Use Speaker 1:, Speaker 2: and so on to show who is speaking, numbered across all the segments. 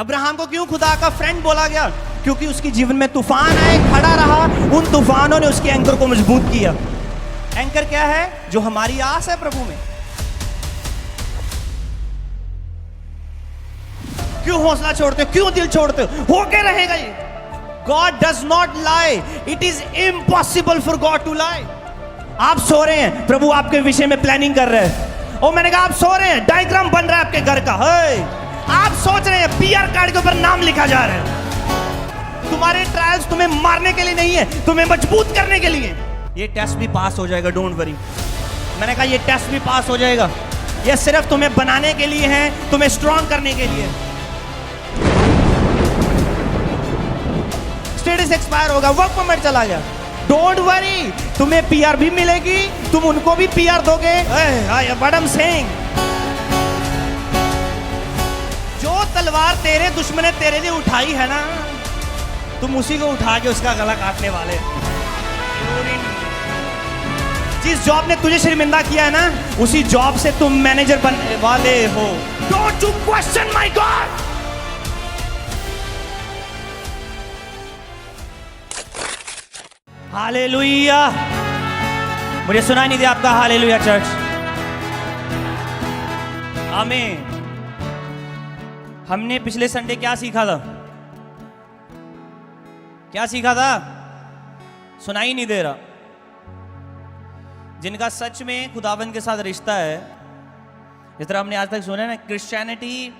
Speaker 1: Abraham को क्यों खुदा का फ्रेंड बोला गया? क्योंकि उसके जीवन में तूफान आए, खड़ा रहा, उन तूफानों ने उसके एंकर को मजबूत किया। एंकर क्या है? जो हमारी आस है प्रभु में। क्यों हौसला छोड़ते हो? क्यों दिल छोड़ते हो? होके रहेगा ये। God does not lie. It is impossible for God to lie. आप सो रहे हैं, प्रभु आपके विषय में प्लानिंग कर रहे हैं। और मैंने कहा आप सो रहे हैं, डायग्राम बन रहा है आपके घर का। आप सोच रहे हैं, पीआर कार्ड के ऊपर नाम लिखा जा रहा है। तुम्हारे ट्रायल्स तुम्हें मारने के लिए नहीं है, तुम्हें मजबूत करने के लिए। ये टेस्ट भी पास हो जाएगा, डोंट वरी। मैंने कहा ये टेस्ट भी पास हो जाएगा। ये सिर्फ तुम्हें बनाने के लिए है, तुम्हें स्ट्रॉन्ग करने के लिए। स्टेटस एक्सपायर होगा, वर्क परमिट चला गया, डोंट वरी, तुम्हें पीआर भी मिलेगी, तुम उनको भी पीआर दोगे। व्हाट आई एम सेइंग, जो तलवार तेरे दुश्मन ने तेरे लिए उठाई है ना, तुम उसी को उठा के उसका गला काटने वाले। जिस जॉब ने तुझे शर्मिंदा किया है ना, उसी जॉब से तुम मैनेजर बनने वाले हो। Don't you question my God. Hallelujah. मुझे सुनाई नहीं दिया आपका हालेलुया चर्च? आमीन। हमने पिछले संडे क्या सीखा था? क्या सीखा था? सुनाई नहीं दे रहा। जिनका सच में खुदावंद के साथ रिश्ता है, जिस तरह हमने आज तक सुना है ना, क्रिश्चियनिटी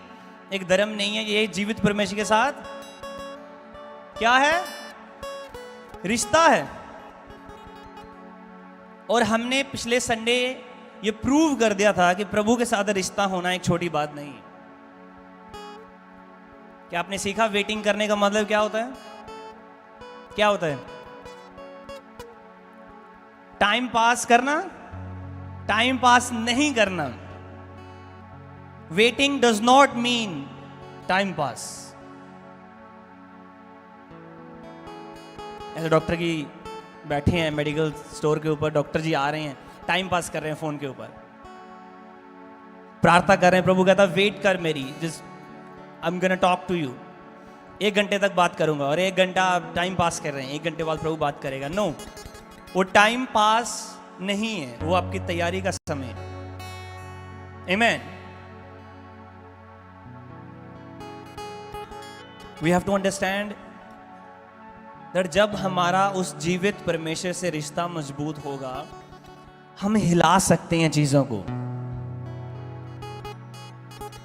Speaker 1: एक धर्म नहीं है, ये जीवित परमेश्वर के साथ क्या है? रिश्ता है। और हमने पिछले संडे ये प्रूव कर दिया था कि प्रभु के साथ रिश्ता होना एक छोटी बात नहीं। क्या आपने सीखा वेटिंग करने का मतलब क्या होता है? क्या होता है? टाइम पास करना, टाइम पास नहीं करना। Waiting does not mean time pass. ऐसे डॉक्टर की बैठे हैं मेडिकल स्टोर के ऊपर, डॉक्टर जी आ रहे हैं, टाइम पास कर रहे हैं फोन के ऊपर, प्रार्थना कर रहे हैं। प्रभु कहता वेट कर मेरी, just I am gonna talk to you. 1 घंटे तक बात करूंगा, और 1 घंटा आप टाइम पास कर रहे हैं, 1 घंटे बाद प्रभु बात करेगा। नो, वो टाइम पास नहीं है, वो आपकी तैयारी का समय है। आमीन। We have to understand that जब हमारा उस जीवित परमेश्वर से रिश्ता मजबूत होगा, हम हिला सकते हैं चीजों को।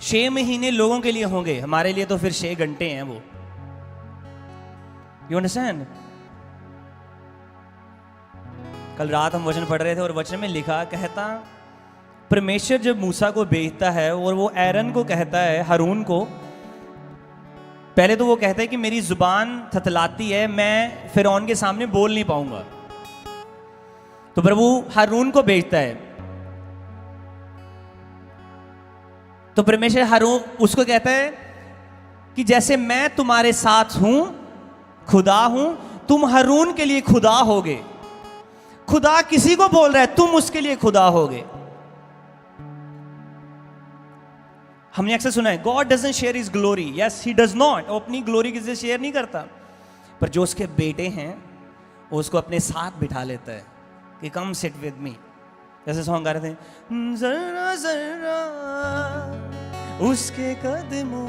Speaker 1: 6 महीने लोगों के लिए होंगे, हमारे लिए तो फिर 6 घंटे हैं वो। You understand? कल रात हम वचन पढ़ रहे थे और वचन में लिखा, कहता परमेश्वर जब मूसा को भेजता है और वो एरन को कहता है, हारून को, पहले तो वो कहता है कि मेरी जुबान थथलाती है, मैं फिरौन के सामने बोल नहीं पाऊंगा। तो प्रभु हारून को भेजता है। तो परमेश्वर हारून उसको कहता है कि जैसे मैं तुम्हारे साथ हूं, खुदा हूं, तुम हारून के लिए खुदा होगे। खुदा किसी को बोल रहा है, तुम उसके लिए खुदा होगे। हमने अक्सर सुना है, God doesn't share his glory. Yes, he does not. वो अपनी ग्लोरी किसी से शेयर नहीं करता, पर जो उसके बेटे हैं वो उसको अपने साथ बिठा लेता है कि कम सिट विद मी। जैसे सॉन्ग गा रहे थे, जरा जरा उसके कदमों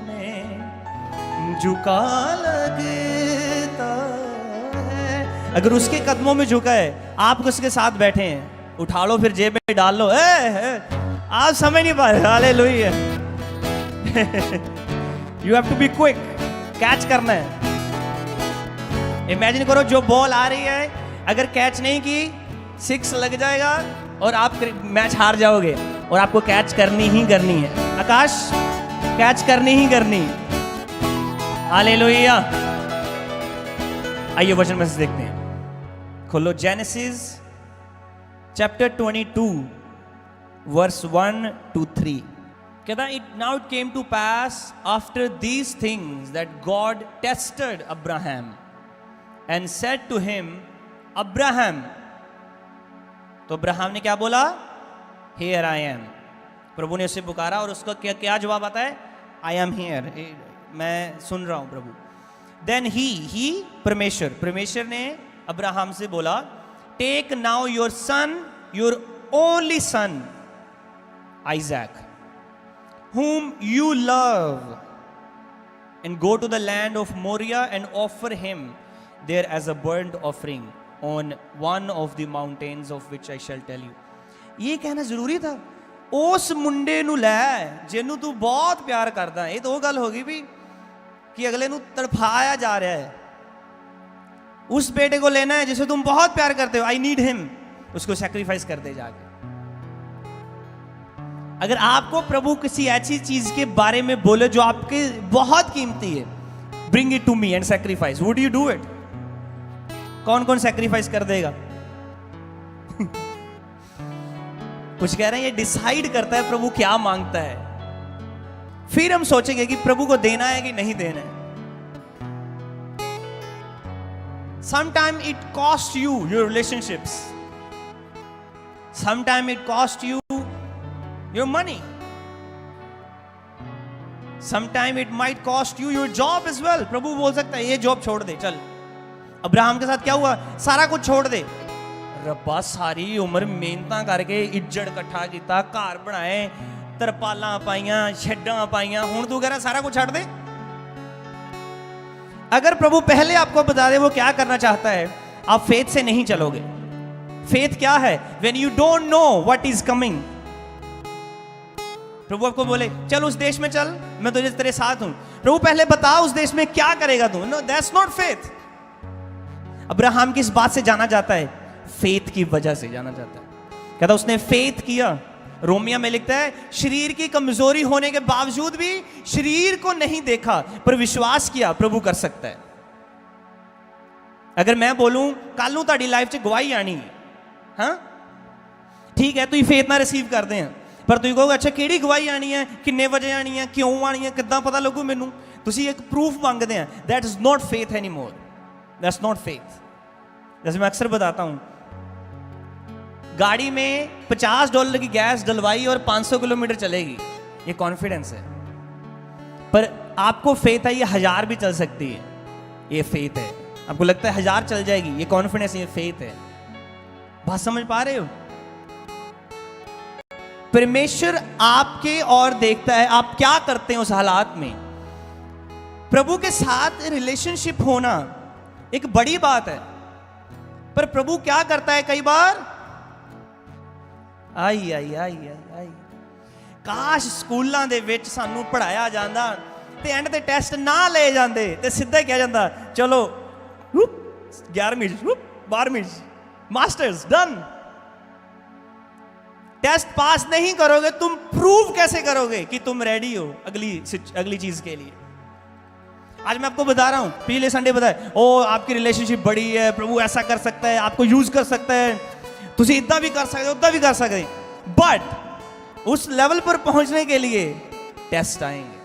Speaker 1: में झुका लगता है। अगर उसके कदमों में झुका है, आप उसके साथ बैठे हैं, उठा लो, फिर जेब में डाल लो। आप समझ नहीं पा रहे। Hallelujah. You have to be quick, catch करना है। इमेजिन करो जो बॉल आ रही है, अगर कैच नहीं की 6 लग जाएगा और आप मैच हार जाओगे, और आपको कैच करनी ही करनी है। आकाश, कैच करनी ही करनी। हालेलुया। आइए वचन में से देखते हैं। खोलो जेनेसिस चैप्टर 22 verse 1 to 3. कहता है, now it came to pass after these things that God tested Abraham and said to him, Abraham. तो अब्राहम ने क्या बोला? Here I am. प्रभु ने उसे पुकारा और उसका क्या जवाब आता है? I am here. मैं सुन रहा हूं प्रभु। देन ही परमेश्वर ने अब्राहम से बोला, take now your son, your only son Isaac, whom you love, and go to the land of Moriah and offer him there as a burnt offering on one of the mountains of which I shall tell you। ये कहना जरूरी था, उस मुंडे नू लै जिन्नू तू बहुत प्यार करदा। ये तो गल होगी भी कि अगले नू तड़फाया जा रहा है, उस बेटे को लेना है जिसे तुम बहुत प्यार करते हो, आई नीड हिम, उसको सैक्रिफाइस कर दे जाके। अगर आपको प्रभु किसी ऐसी चीज के बारे में बोले जो आपके बहुत कीमती है, bring it to me and sacrifice, would you do it? कौन कौन सैक्रिफाइस कर देगा? कुछ कह रहे हैं, ये डिसाइड करता है प्रभु क्या मांगता है, फिर हम सोचेंगे कि प्रभु को देना है कि नहीं देना है। Sometimes it costs you your relationships. Sometimes it costs you your money. Sometimes it might cost you your job as well. प्रभु बोल सकता है ये जॉब छोड़ दे, चल। अब्राहम के साथ क्या हुआ? सारा कुछ छोड़ दे। रब्बा सारी उम्र मेहनत करके इज्जत इकट्ठा किया, घर बनाए, तरपालां पाइयां, छड्डां पाइयां, हुण तू कह रहा सारा कुछ छੱਡ दे। अगर प्रभु पहले आपको बता दे वो क्या करना चाहता है, आप फेथ से नहीं चलोगे। फेथ क्या है? When you don't know what is coming। प्रभु आपको बोले चल उस देश में चल, मैं तुझे तेरे साथ हूं। प्रभु पहले बता उस देश में क्या करेगा तू। No, that's not faith. Abraham किस बात से जाना जाता है? फेथ की वजह से जाना जाता है। कहता उसने फेथ किया। रोमिया में लिखता है, शरीर की कमजोरी होने के बावजूद भी शरीर को नहीं देखा पर विश्वास किया प्रभु कर सकता है। अगर मैं बोलूं कल नूं तुहाडी लाइफ च गवाही आनी है, हाँ ठीक है, तुसीं फेथ ना रिसीव करदे हैं, पर तुसीं कहोगे अच्छा किहड़ी गवाही आनी है, किन्ने बजे आनी है, क्यों आनी है, किद्दां पता लगू मैनूं? तुसीं एक प्रूफ मंगदे हैं। That is not faith any more, that's not faith. जैसे मैं अक्सर बताता हूं, गाड़ी में $50 की गैस डलवाई और 500 किलोमीटर चलेगी, ये कॉन्फिडेंस है। पर आपको फेथ है ये 1000 भी चल सकती है, ये फेथ है। आपको लगता है 1000 चल जाएगी, ये कॉन्फिडेंस, ये फेथ है। बात समझ पा रहे हो? परमेश्वर आपके और देखता है आप क्या करते हैं उस हालात में। प्रभु के साथ रिलेशनशिप होना एक बड़ी बात है, पर प्रभु क्या करता है कई बार, आई आई आई आई आई काश स्कूलों ਦੇ ਵਿੱਚ ਸਾਨੂੰ ਪੜਾਇਆ ਜਾਂਦਾ ਤੇ ਐਂਡ ਤੇ ਟੈਸਟ ਨਾ ਲਏ ਜਾਂਦੇ ਤੇ ਸਿੱਧਾ ਹੀ ਕਿਹਾ ਜਾਂਦਾ ਚਲੋ 11ਵੀਂ 12ਵੀਂ मास्टर्स डन। टेस्ट पास नहीं करोगे, तुम प्रूव कैसे करोगे कि तुम रेडी हो अगली चीज के लिए? आज मैं आपको बता रहा हूं, पिछले संडे बताया, ओ आपकी रिलेशनशिप बड़ी है, प्रभु ऐसा कर सकता है, आपको यूज कर सकता है, तुम इतना भी कर सकते, उतना भी कर सकते, बट उस लेवल पर पहुंचने के लिए टेस्ट आएंगे।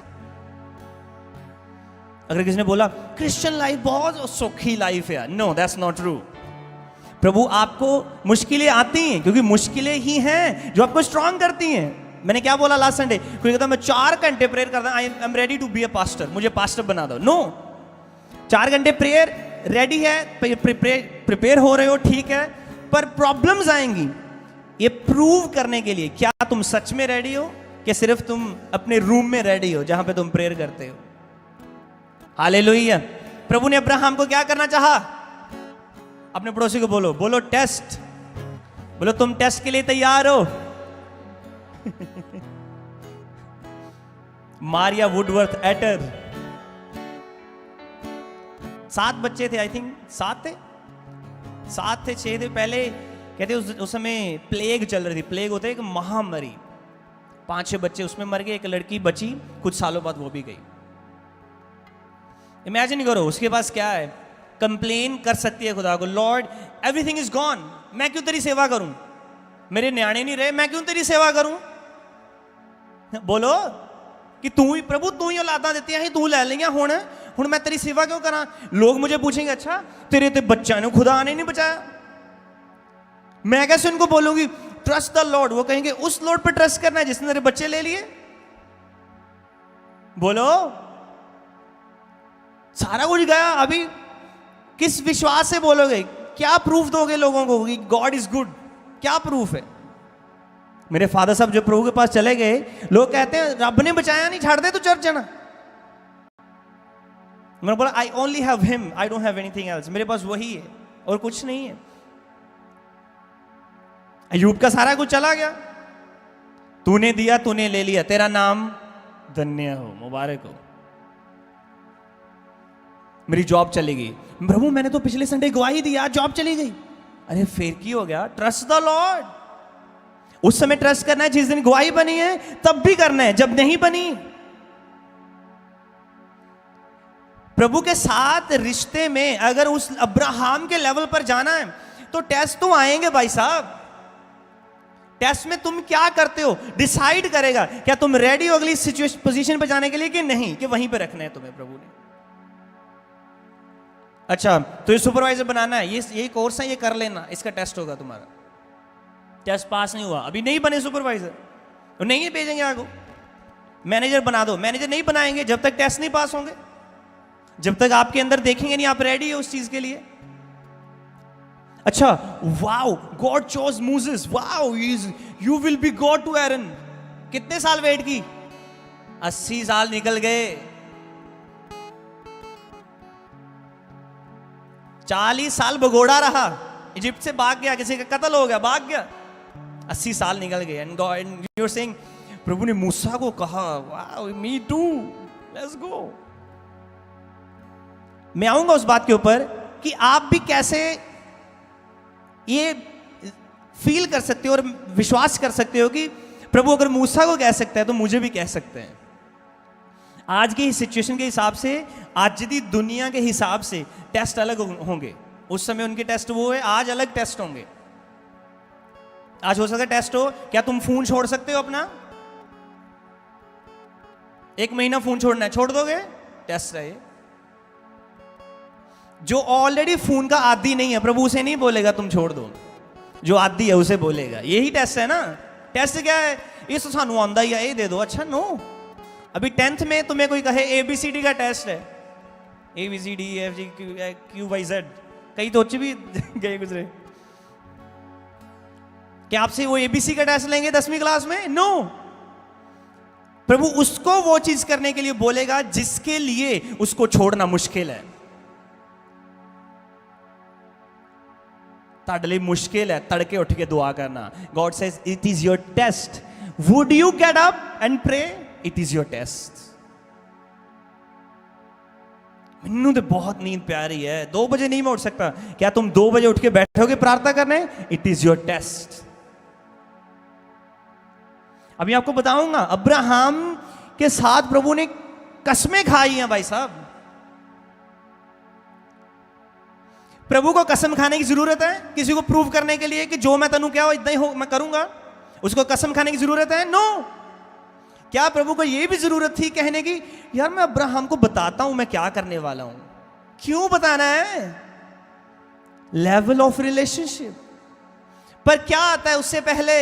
Speaker 1: अगर किसी ने बोला क्रिश्चियन लाइफ बहुत सौखी लाइफ है, नो दैट्स नॉट ट्रू। प्रभु आपको मुश्किलें आती हैं क्योंकि मुश्किलें ही हैं जो आपको स्ट्रांग करती हैं। मैंने क्या बोला लास्ट संडे, कोई कहता मैं 4 घंटे प्रेयर करता हूं, I am ready to be a pastor, मुझे पास्टर बना दो। नो, 4 घंटे प्रेयर रेडी है, प्रिपेयर हो रहे हो, ठीक है, पर प्रॉब्लम्स आएंगी। ये प्रूव करने के लिए क्या तुम सच में रेडी हो कि सिर्फ तुम अपने रूम में रेडी हो जहां पे तुम प्रेयर करते हो। हालेलुया। प्रभु ने अब्राहम को क्या करना चाहा? अपने पड़ोसी को बोलो, बोलो टेस्ट, बोलो तुम टेस्ट के लिए तैयार हो। मारिया वुडवर्थ एटर, 7 बच्चे थे, आई थिंक 7 थे, 6 थे। पहले कहते उस समय प्लेग चल रही थी, प्लेग होता है एक महामारी, 5-6 बच्चे उसमें मर गए, एक लड़की बची, कुछ सालों बाद वो भी गई। इमेजिन करो उसके पास क्या है, कंप्लेन कर सकती है खुदा को, लॉर्ड एवरीथिंग इज गॉन, मैं क्यों तेरी सेवा करूं, मेरे न्याणे नहीं रहे, मैं क्यों तेरी सेवा करूं। बोलो कि तू ही प्रभु, तू ही औलादा देती है, तू ले लिया, हुण मैं तेरी सेवा क्यों करा। लोग मुझे पूछेंगे अच्छा तेरे ते बच्चा ने खुदा ने नहीं बचाया, मैं कैसे उनको बोलूंगी ट्रस्ट द लॉर्ड। वो कहेंगे उस लॉर्ड पर ट्रस्ट करना है जिसने तेरे बच्चे ले लिए। बोलो सारा कुछ गया, अभी किस विश्वास से बोलोगे? क्या प्रूफ दोगे लोगों को कि गॉड इज गुड? क्या प्रूफ है? मेरे फादर साहब जो प्रभु के पास चले गए, लोग कहते हैं रब ने बचाया नहीं, छाड़ दे तू चर्च जाना। मैंने बोला I only have him, I don't have anything else. मेरे पास वही है और कुछ नहीं है। अय्यूब का सारा कुछ चला गया, तूने दिया तूने ले लिया, तेरा नाम धन्य हो, मुबारक हो। मेरी जॉब चली गई, प्रभु मैंने तो पिछले संडे गवाही दी, आज जॉब चली गई। अरे फिर की हो गया? Trust the Lord. उस समय ट्रस्ट करना है, जिस दिन गवाही बनी है तब भी करना है, जब नहीं बनी। प्रभु के साथ रिश्ते में अगर उस अब्राहम के लेवल पर जाना है तो टेस्ट तो आएंगे भाई साहब। टेस्ट में तुम क्या करते हो डिसाइड करेगा, क्या तुम रेडी हो अगली सिचुएशन पोजीशन पर जाने के लिए कि नहीं, कि वहीं पे रखना है तुम्हें प्रभु ने। अच्छा तो ये सुपरवाइजर बनाना है, ये कोर्स है, ये कर लेना, इसका टेस्ट होगा तुम्हारा। टेस्ट पास नहीं हुआ, अभी नहीं बने सुपरवाइजर तो नहीं भेजेंगे आगे। मैनेजर बना दो, मैनेजर नहीं बनाएंगे जब तक टेस्ट नहीं पास होंगे, जब तक आपके अंदर देखेंगे नहीं आप रेडी हो उस चीज के लिए। अच्छा wow, God chose Moses, wow you will be God to Aaron. कितने साल वेट की? 80 साल निकल गए, 40 साल भगोड़ा रहा, इजिप्ट से भाग गया, किसी का कत्ल हो गया, भाग गया, 80 साल निकल गए। And God you are saying, प्रभु ने मूसा को कहा wow me too, let's go. मैं आऊंगा उस बात के ऊपर कि आप भी कैसे ये फील कर सकते हो और विश्वास कर सकते हो कि प्रभु अगर मूसा को कह सकता है तो मुझे भी कह सकते हैं। आज की सिचुएशन के हिसाब से, आज की दुनिया के हिसाब से टेस्ट अलग होंगे। उस समय उनके टेस्ट वो है, आज अलग टेस्ट होंगे। आज हो सकता है टेस्ट हो, क्या तुम फोन छोड़ सकते हो अपना? 1 महीना फोन छोड़ना है, छोड़ दोगे? टेस्ट है। जो ऑलरेडी फोन का आदी नहीं है, प्रभु उसे नहीं बोलेगा तुम छोड़ दो, जो आदी है उसे बोलेगा। यही टेस्ट है ना। टेस्ट क्या है? ये तो सानू आंदा ही है, ये दे दो। अच्छा नो, अभी 10th में तुम्हें कोई कहे ABCD का टेस्ट है, ABCDEFGQYZ, कई तो भी गए गुजरे, क्या आपसे वो ABC का टेस्ट लेंगे 10वीं क्लास में? नो। प्रभु उसको वो चीज करने के लिए बोलेगा जिसके लिए उसको छोड़ना मुश्किल है। ताड़े लिए मुश्किल है तड़के उठ के दुआ करना। God says it is your test, would you get up and pray? It is your test. मैनू तो बहुत नींद प्यारी है, 2 बजे नहीं मैं उठ सकता, क्या तुम 2 बजे उठ के बैठोगे प्रार्थना करने? It is your test. अभी आपको बताऊंगा, अब्राहम के साथ प्रभु ने कसमें खाई हैं भाई साहब। प्रभु को कसम खाने की जरूरत है किसी को प्रूव करने के लिए कि जो मैं तनु क्या हो इतना ही हो मैं करूंगा? उसको कसम खाने की जरूरत है? नो। क्या प्रभु को यह भी जरूरत थी कहने की, यार मैं अब्राहम को बताता हूं मैं क्या करने वाला हूं? क्यों बताना है? Level of relationship. पर क्या आता है उससे पहले?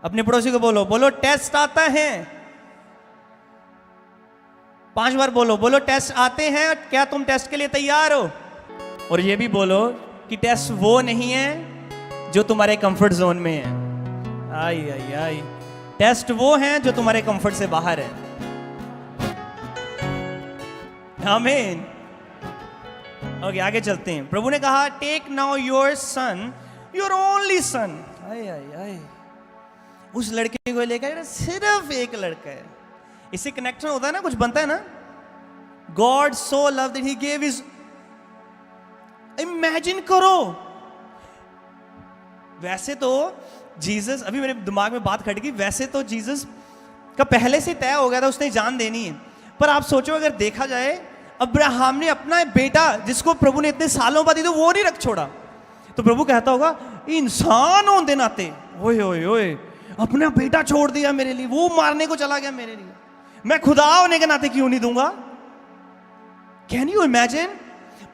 Speaker 1: अपने पड़ोसी को बोलो, बोलो टेस्ट आता है। 5 बार बोलो, बोलो टेस्ट आते हैं, क्या तुम टेस्ट के लिए तैयार हो? और ये भी बोलो कि टेस्ट वो नहीं है जो तुम्हारे कंफर्ट जोन में है। आई आई आई, टेस्ट वो हैं जो तुम्हारे कंफर्ट से बाहर है। आमीन। ओके आगे चलते हैं। प्रभु ने कहा take now your son, your only son. I I I, उस लड़के को लेकर, सिर्फ एक लड़का है, इससे कनेक्शन होता है ना, कुछ बनता है ना। God so love that he gave his, imagine करो। वैसे तो जीसस, अभी मेरे दिमाग में बात खटकी, वैसे तो जीसस का पहले से तय हो गया था उसने जान देनी है। पर आप सोचो अगर देखा जाए, अब्राहम ने अपना बेटा जिसको प्रभु ने इतने सालों बाद दी तो वो नहीं रख छोड़ा, तो प्रभु कहता होगा इंसान होने नाते, ओए ओए ओए अपना बेटा छोड़ दिया मेरे लिए, वो मारने को चला गया मेरे लिए, मैं खुदा होने के नाते क्यों नहीं दूंगा? Can you imagine?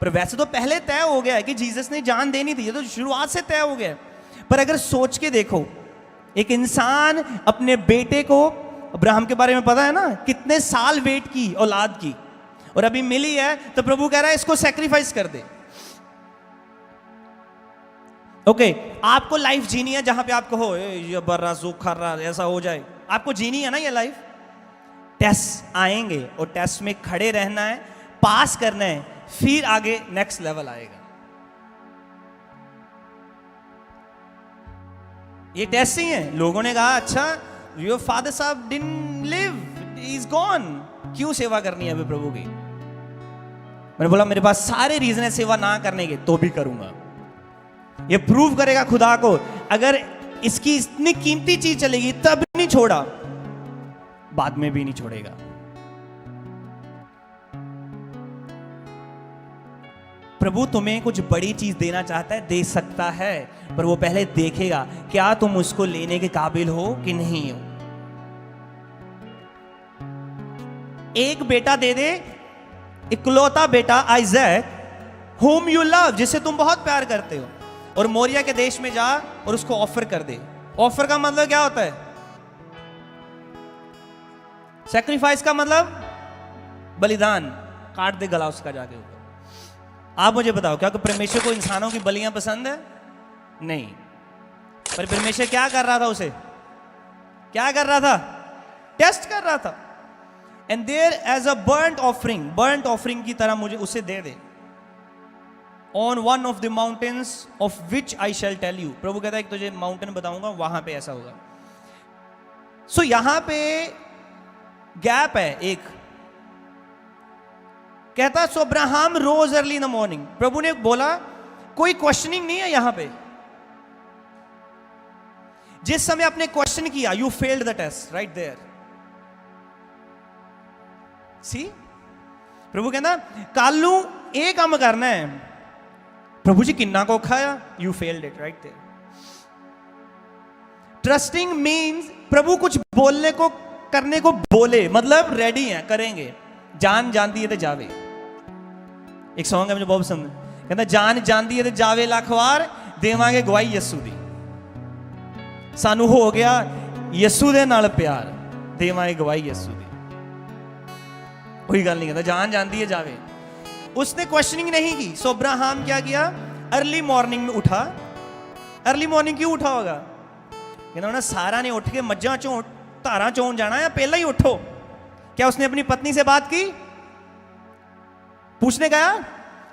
Speaker 1: पर वैसे तो पहले तय हो गया है कि जीसस ने जान देनी थी, ये तो शुरुआत से तय हो गया। पर अगर सोच के देखो, एक इंसान अपने बेटे को, अब्राहम के बारे में पता है ना, कितने साल वेट की औलाद की, और अभी मिली है तो प्रभु कह रहा है इसको सैक्रिफाइस कर दे। ओके, आपको लाइफ जीनी है जहां पे आप कहो ये बर्रा खर्रा ऐसा हो जाए, आपको जीनी है ना ये लाइफ। टेस्ट आएंगे और टेस्ट में खड़े रहना है, पास करना है, फिर आगे नेक्स्ट लेवल आएगा। ये टेस्ट ही है। लोगों ने कहा अच्छा योर फादर साहब didn't live, he is gone, क्यों सेवा करनी है अभी प्रभु की? मैंने बोला मेरे पास सारे रीजन है सेवा ना करने के, तो भी करूंगा। ये प्रूव करेगा खुदा को, अगर इसकी इतनी कीमती चीज चलेगी तब नहीं छोड़ा, बाद में भी नहीं छोड़ेगा। प्रभु तुम्हें कुछ बड़ी चीज देना चाहता है, दे सकता है, पर वो पहले देखेगा क्या तुम उसको लेने के काबिल हो कि नहीं हो। एक बेटा दे दे, इकलौता बेटा आइजैक, whom you love, जिसे तुम बहुत प्यार करते हो, और मोरिया के देश में जा और उसको ऑफर कर दे। ऑफर का मतलब क्या होता है? सैक्रिफाइस का मतलब बलिदान, काट दे गला उसका जाके ऊपर। आप मुझे बताओ क्या परमेश्वर को इंसानों की बलियां पसंद है? नहीं। पर परमेश्वर क्या कर रहा था? उसे क्या कर रहा था? टेस्ट कर रहा था। And there as a burnt offering की तरह मुझे उसे दे दे। On one of the mountains of which I shall tell you, प्रभु कहता है कि तुझे माउंटेन बताऊंगा, वहां पे ऐसा होगा। सो यहां पे गैप है एक। कहता so Abraham rose early in the morning. प्रभु ने बोला कोई क्वेश्चनिंग नहीं है यहां पे। जिस समय आपने क्वेश्चन किया, you failed the test right there. See, प्रभु कहना कालू ये काम करना है। प्रभु जी किन्ना को खाया, you failed it right there. Trusting means प्रभु कुछ बोलने को करने को बोले, मतलब रेडी है, करेंगे। जान जानती है तो जावे। एक सॉन्ग है मुझे बहुत पसंद, कहता जान जानती है तो जावे लखवार, देवांगे गवाही यस्सू दी। सानू हो गया यस्सू दे नाल प्यार, देवांगे गवाही यस्सू दी। कोई गल नहीं, कहता जान जानती है जावे। उसने क्वेश्चनिंग नहीं की। सो अब्राहम क्या किया? अर्ली मॉर्निंग में उठा। अर्ली मॉर्निंग क्यों उठा होगा? कहना ना सारा ने उठ के मज्जा चों धारा चोन जाना है, पहला ही उठो। क्या उसने अपनी पत्नी से बात की? पूछने गया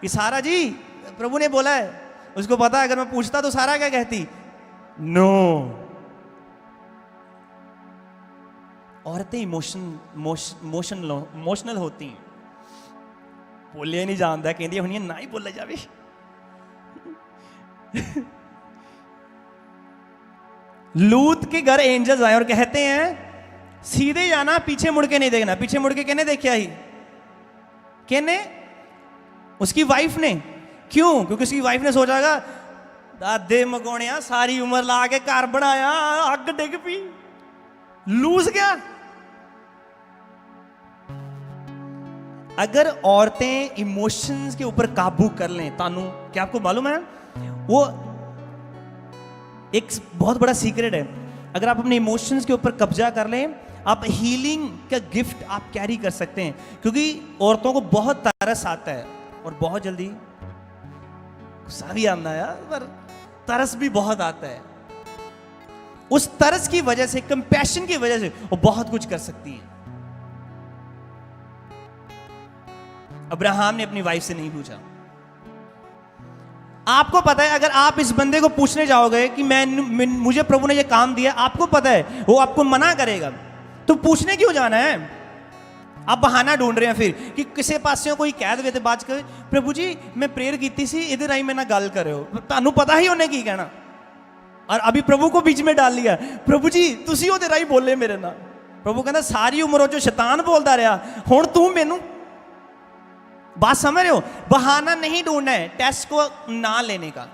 Speaker 1: कि सारा जी प्रभु ने बोला है। उसको पता है अगर मैं पूछता तो सारा क्या कहती? नो। औरतें इमोशनल होती हैं। बोले नहीं जानता, कहती होनी ना ही बोला जावे। लूत के घर एंजल्स आए और कहते हैं सीधे जाना, पीछे मुड़ के नहीं देखना। पीछे मुड़ के कहने देखा ही? कहने उसकी वाइफ ने। क्यों? क्योंकि उसकी वाइफ ने सोचागा दादे मगोणिया सारी उम्र ला के घर बनाया, अग डिग पी, लूज गया। अगर औरतें इमोशंस के ऊपर काबू कर लें, तानू क्या आपको मालूम है वो एक बहुत बड़ा सीक्रेट है। अगर आप अपने इमोशंस के ऊपर कब्जा कर लें, आप हीलिंग का गिफ्ट आप कैरी कर सकते हैं। क्योंकि औरतों को बहुत तरस आता है और बहुत जल्दी गुस्सा भी आना है, पर तरस भी बहुत आता है। उस तरस की वजह से, कंपैशन की वजह से वो बहुत कुछ कर सकती हैं। अब्राहम ने अपनी वाइफ से नहीं पूछा। आपको पता है अगर आप इस बंदे को पूछने जाओगे कि मुझे प्रभु ने ये काम दिया, आपको पता है वो आपको मना करेगा, तो पूछने क्यों जाना है? आप बहाना ढूंढ रहे हैं फिर कि किसी पासे कोई कह दे बात कर, प्रभु जी मैं प्रेयर की सी, इधर आई मेरे गल कर रहे हो, तानू पता ही उन्हें की कहना, और अभी प्रभु को बीच में डाल लिया। प्रभु जी तुसी ओदे राही बोले मेरे ना। प्रभु कहना सारी उम्र जो शैतान बोलता रहा, हुण तू मैनू। बात समझ रहे हो? बहाना नहीं ढूंढना है, टेस्ट को ना लेने का।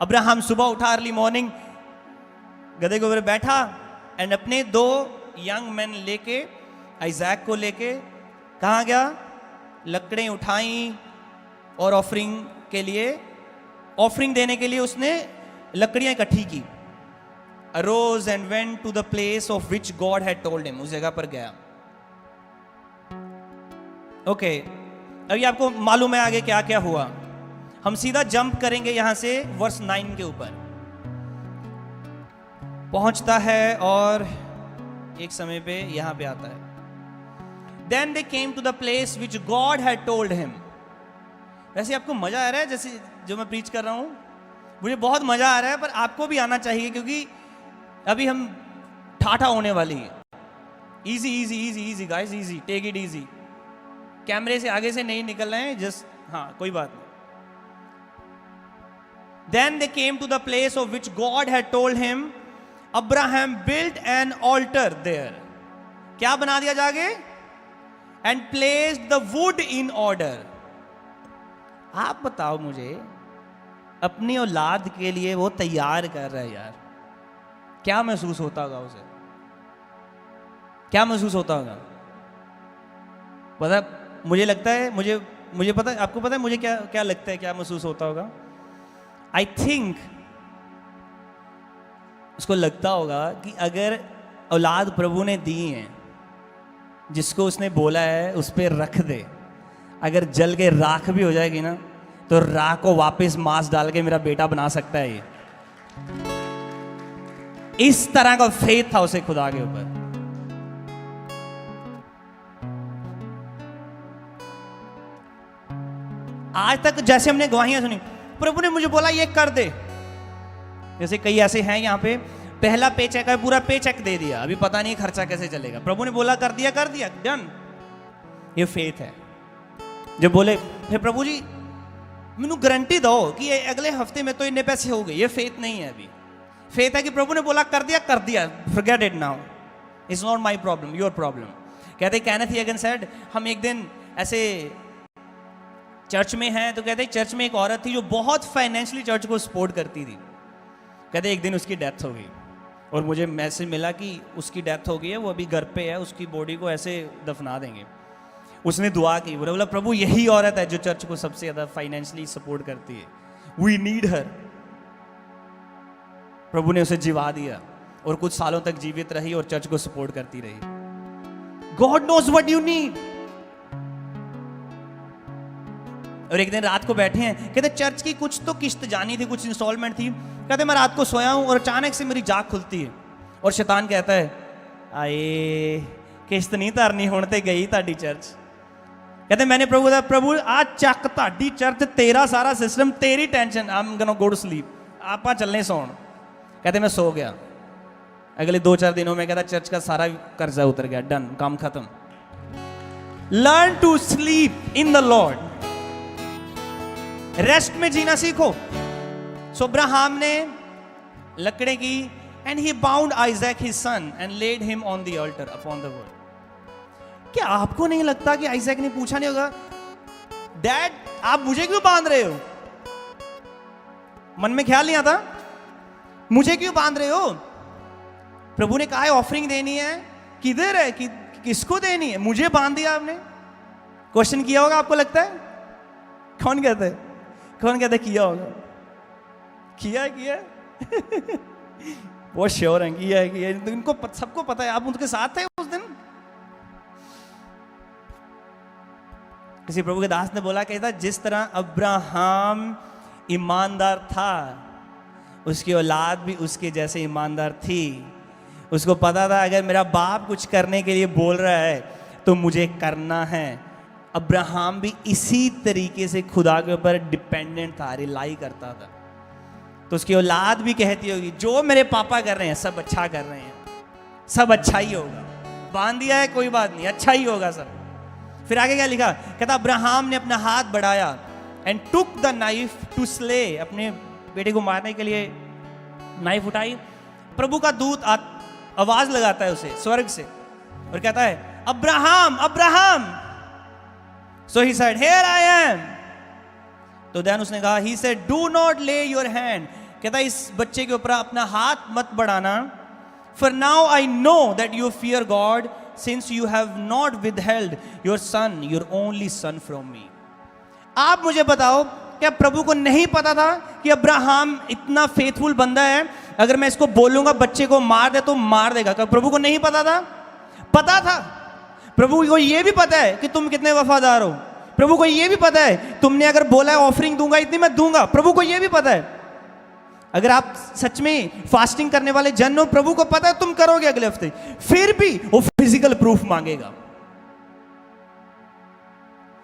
Speaker 1: अब्राहम सुबह उठा अर्ली मॉर्निंग, गधे के ऊपर बैठा एंड अपने 2 यंग मैन लेके, आइजैक को लेके कहाँ गया? लकड़ें उठाई और ऑफरिंग के लिए, ऑफरिंग देने के लिए उसने लकड़ियां इकट्ठी की। Arose and went to the place of which God had told him, उस जगह पर गया। ओके अभी आपको मालूम है आगे क्या क्या हुआ। हम सीधा जंप करेंगे यहां से वर्स 9 के ऊपर पहुंचता है और एक समय पे यहां पे आता है। Then they came to the place which God had told him. वैसे आपको मजा आ रहा है जैसे जो मैं प्रीच कर रहा हूं? मुझे बहुत मजा आ रहा है, पर आपको भी आना चाहिए क्योंकि अभी हम ठाठा होने वाली है। Easy easy easy easy guys, easy, take it easy. कैमरे से आगे से नहीं निकल रहे हैं, जस्ट हाँ कोई बात नहीं। Then they came to the place of which God had told him. Abraham built an altar there. क्या बना दिया जाके? And placed the wood in order. आप बताओ मुझे, अपनी औलाद के लिए वो तैयार कर रहा है यार, क्या महसूस होता होगा उसे? क्या महसूस होता होगा? पता, मुझे लगता है, मुझे पता है, आपको पता है मुझे क्या क्या लगता है, क्या महसूस होता होगा? आई थिंक उसको लगता होगा कि अगर औलाद प्रभु ने दी है, जिसको उसने बोला है उस पर रख दे, अगर जल के राख भी हो जाएगी ना तो राख को वापस मांस डाल के मेरा बेटा बना सकता है। ये इस तरह का फेथ था उसे खुदा के ऊपर। आज तक जैसे हमने गवाहियां सुनी, प्रभु ने मुझे बोला ये कर दे, जैसे कई ऐसे हैं यहाँ पे, पहला पे चेक है, पूरा पे चेक दे दिया, अभी पता नहीं खर्चा कैसे चलेगा। प्रभु ने बोला कर दिया डन। ये फेथ है। जब बोले फिर प्रभु जी मैनू गारंटी दो कि ये अगले हफ्ते में तो इतने पैसे हो गए, ये फेथ नहीं है। अभी फेथ है कि प्रभु ने बोला कर दिया, forget it now, it's not my problem, your problem. कहते केनेथ हीगन सेड, हम एक दिन ऐसे चर्च में हैं, तो कहते चर्च में एक औरत थी जो बहुत फाइनेंशियली चर्च को सपोर्ट करती थी। कहते एक दिन उसकी डेथ हो गई और मुझे मैसेज मिला कि उसकी डेथ हो गई है, वो अभी घर पे है, उसकी बॉडी को ऐसे दफना देंगे। उसने दुआ की, बोला प्रभु यही औरत है जो चर्च को सबसे ज्यादा फाइनेंशियली सपोर्ट करती है, वी नीड हर। प्रभु ने उसे जिवा दिया और कुछ सालों तक जीवित रही और चर्च को सपोर्ट करती रही। God knows what you need. और एक दिन रात को बैठे हैं, कहते चर्च की कुछ तो किस्त जानी थी, कुछ इंस्टॉलमेंट थी। कहते मैं रात को सोया हूं और अचानक से मेरी जाग खुलती है और शैतान कहता है आए किस्त नहीं तारनी, होने गई ताड़ी चर्च। कहते मैंने प्रभु आज चक ताड़ी चर्च, तेरा सारा सिस्टम, तेरी tension, I am gonna go to sleep, आपा चलने सोन। कहते मैं सो गया। अगले 2-4 दिनों में कहता चर्च का सारा कर्जा उतर गया, डन, काम खत्म। Learn to sleep in the Lord, rest में जीना सीखो। सो अब्राहम ने लकड़े की, and he bound Isaac his son and laid him on the altar upon the word. क्या आपको नहीं लगता कि आइजैक ने पूछा नहीं होगा, डैड आप मुझे क्यों बांध रहे हो? मन में ख्याल नहीं आता, मुझे क्यों बांध रहे हो? प्रभु ने कहा है ऑफरिंग देनी है, किधर है, किसको देनी है, मुझे बांध दिया आपने। क्वेश्चन किया होगा, आपको लगता है? कौन कहता है, कौन कहता है किया होगा? किया है बहुत श्योर है किया है। इनको सबको पता है, आप उनके साथ थे उस दिन। किसी प्रभु के दास ने बोला, कहता जिस तरह अब्राहम ईमानदार था, उसकी औलाद भी उसके जैसे ईमानदार थी। उसको पता था अगर मेरा बाप कुछ करने के लिए बोल रहा है तो मुझे करना है। अब्राहम भी इसी तरीके से खुदा के ऊपर डिपेंडेंट था, रिलाई करता था। तो उसकी औलाद भी कहती होगी जो मेरे पापा कर रहे हैं सब अच्छा कर रहे हैं, सब अच्छा ही होगा, बांध दिया है कोई बात नहीं, अच्छा ही होगा सब। फिर आगे क्या लिखा, कहता अब्राहम ने अपना हाथ बढ़ाया and took the knife to slay, अपने बेटे को मारने के लिए नाइफ उठाई। प्रभु का दूत आवाज लगाता है उसे स्वर्ग से और कहता है Abraham Abraham. So he said here I am. तो देन उसने कहा, ही सेड डू नॉट ले योर हैंड, कहता इस बच्चे के ऊपर अपना हाथ मत बढ़ाना। For now I know that you fear God since you have not withheld your son, your only sun from me. आप मुझे बताओ, क्या प्रभु को नहीं पता था कि अब्राहम इतना फेथफुल बंदा है, अगर मैं इसको बोलूंगा बच्चे को मार दे तो मार देगा? क्या प्रभु को नहीं पता था? पता था। प्रभु को यह भी पता है कि तुम कितने वफादार हो। प्रभु को ये भी पता है तुमने अगर बोला है ऑफरिंग दूंगा इतनी मैं दूंगा, प्रभु को ये भी पता है। अगर आप सच में फास्टिंग करने वाले जन हो, प्रभु को पता है तुम करोगे अगले हफ्ते, फिर भी वो फिजिकल प्रूफ मांगेगा,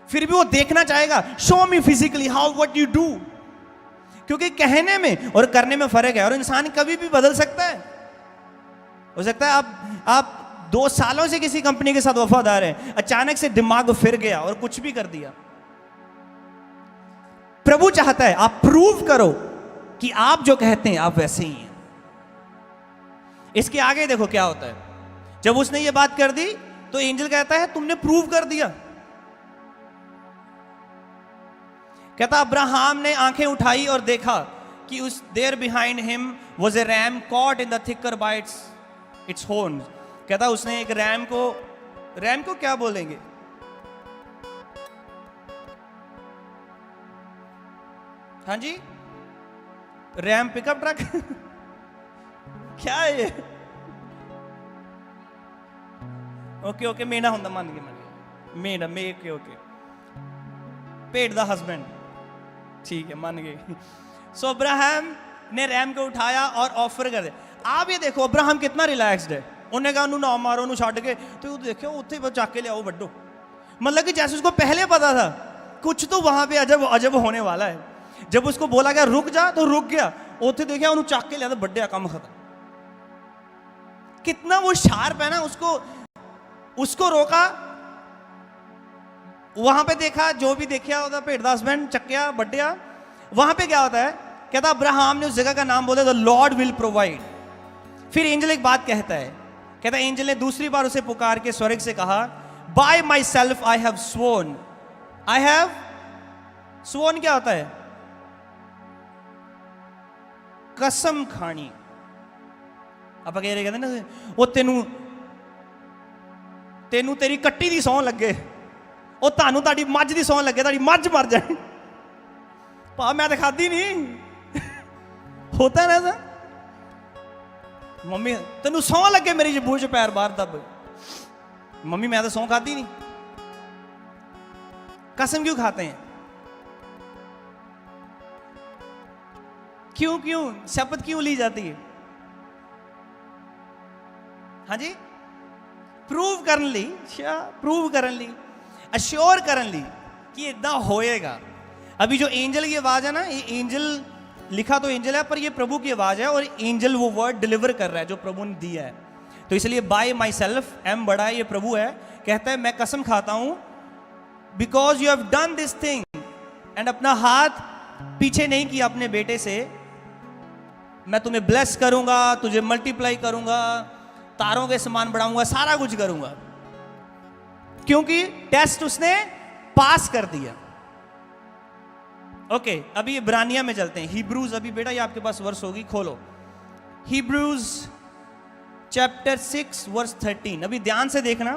Speaker 1: फिर भी वो देखना चाहेगा, show me physically how what you do. क्योंकि कहने में और करने में फर्क है, और इंसान कभी भी बदल सकता है। हो सकता है आप 2 सालों से किसी कंपनी के साथ वफादार हैं, अचानक से दिमाग फिर गया और कुछ भी कर दिया। प्रभु चाहता है आप प्रूव करो कि आप जो कहते हैं आप वैसे ही हैं। इसके आगे देखो क्या होता है। जब उसने ये बात कर दी तो एंजल कहता है तुमने प्रूव कर दिया। कहता अब्राहम ने आंखें उठाई और देखा कि उस there behind him was a ram caught in the thicket by its horn. कहता उसने एक रैम को क्या बोलेंगे, हाँ जी, रैम पिकअप ट्रक क्या है ये? ओके मेना होंदा मान गए मेना ओके पेट दा हस्बैंड, ठीक है मान गए। सो अब्राहम ने रैम को उठाया और ऑफर कर दिया। आप ये देखो अब्राहम कितना रिलैक्स्ड है। उन्हें कहा ना मारो नु छड़ के, तो देखो उत्थे चक के लियाओ बड्डो। मतलब कि जैसे उसको पहले पता था कुछ तो वहां पे अजब होने वाला है। जब उसको बोला गया रुक जा तो रुक गया, उत्थे देखा उन्हें चक के लिया तो बड्डे काम खत्म। कितना वो शार्प है ना, उसको रोका, वहां पे देखा जो भी देखा होता भेड़ दा हस्बैंड चक्या बड्डिया। वहां पे क्या होता है, कहता अब्राहम ने उस जगह का नाम बोला द लॉर्ड विल प्रोवाइड। फिर एंजल एक बात कहता है, कहता एंजल ने दूसरी बार उसे पुकार के स्वर्ग से कहा bye my self I have swan. I have swan क्या होता है, कसम खानी। आप कह रहे कहते ना वो तेनू तेरी कट्टी दी सौं लगे, ਉਹ ਤੁਹਾਨੂੰ ਤੁਹਾਡੀ ਮੱਝ ਦੀ ਸੌਂ ਲੱਗੇ, ਤੁਹਾਡੀ ਮੱਝ ਮਰ ਜਾਏ। ਪਾ ਮੈਂ ਤਾਂ ਖਾਦੀ ਨਹੀਂ होता है ना ऐसा। मम्मी तेनू सौं लगे मेरी जबू च पैर बाहर दब, मम्मी मैं तो सौं खादी नहीं। कसम क्यों खाते हैं, क्यों शपथ क्यों ली जाती है? हाँ जी, प्रूव करने ली, प्रूव करने ली, अश्योर करने ली कि इतना होएगा। अभी जो एंजल की आवाज है ना, ये एंजल लिखा तो एंजल है पर ये प्रभु की आवाज है, और एंजल वो वर्ड डिलीवर कर रहा है जो प्रभु ने दिया है। तो इसलिए बाय माई सेल्फ, एम बड़ा है, ये प्रभु है, कहता है मैं कसम खाता हूं because you have done this thing, and अपना हाथ पीछे नहीं किया अपने बेटे से, मैं तुम्हें ब्लेस करूंगा, तुझे मल्टीप्लाई करूंगा, तारों के समान बढ़ाऊंगा, सारा कुछ करूंगा, क्योंकि टेस्ट उसने पास कर दिया। ओके अभी इब्रानिया में चलते हैं, हिब्रूज। अभी बेटा ये आपके पास वर्स होगी, खोलो हिब्रूज चैप्टर 6 वर्स 13। अभी ध्यान से देखना,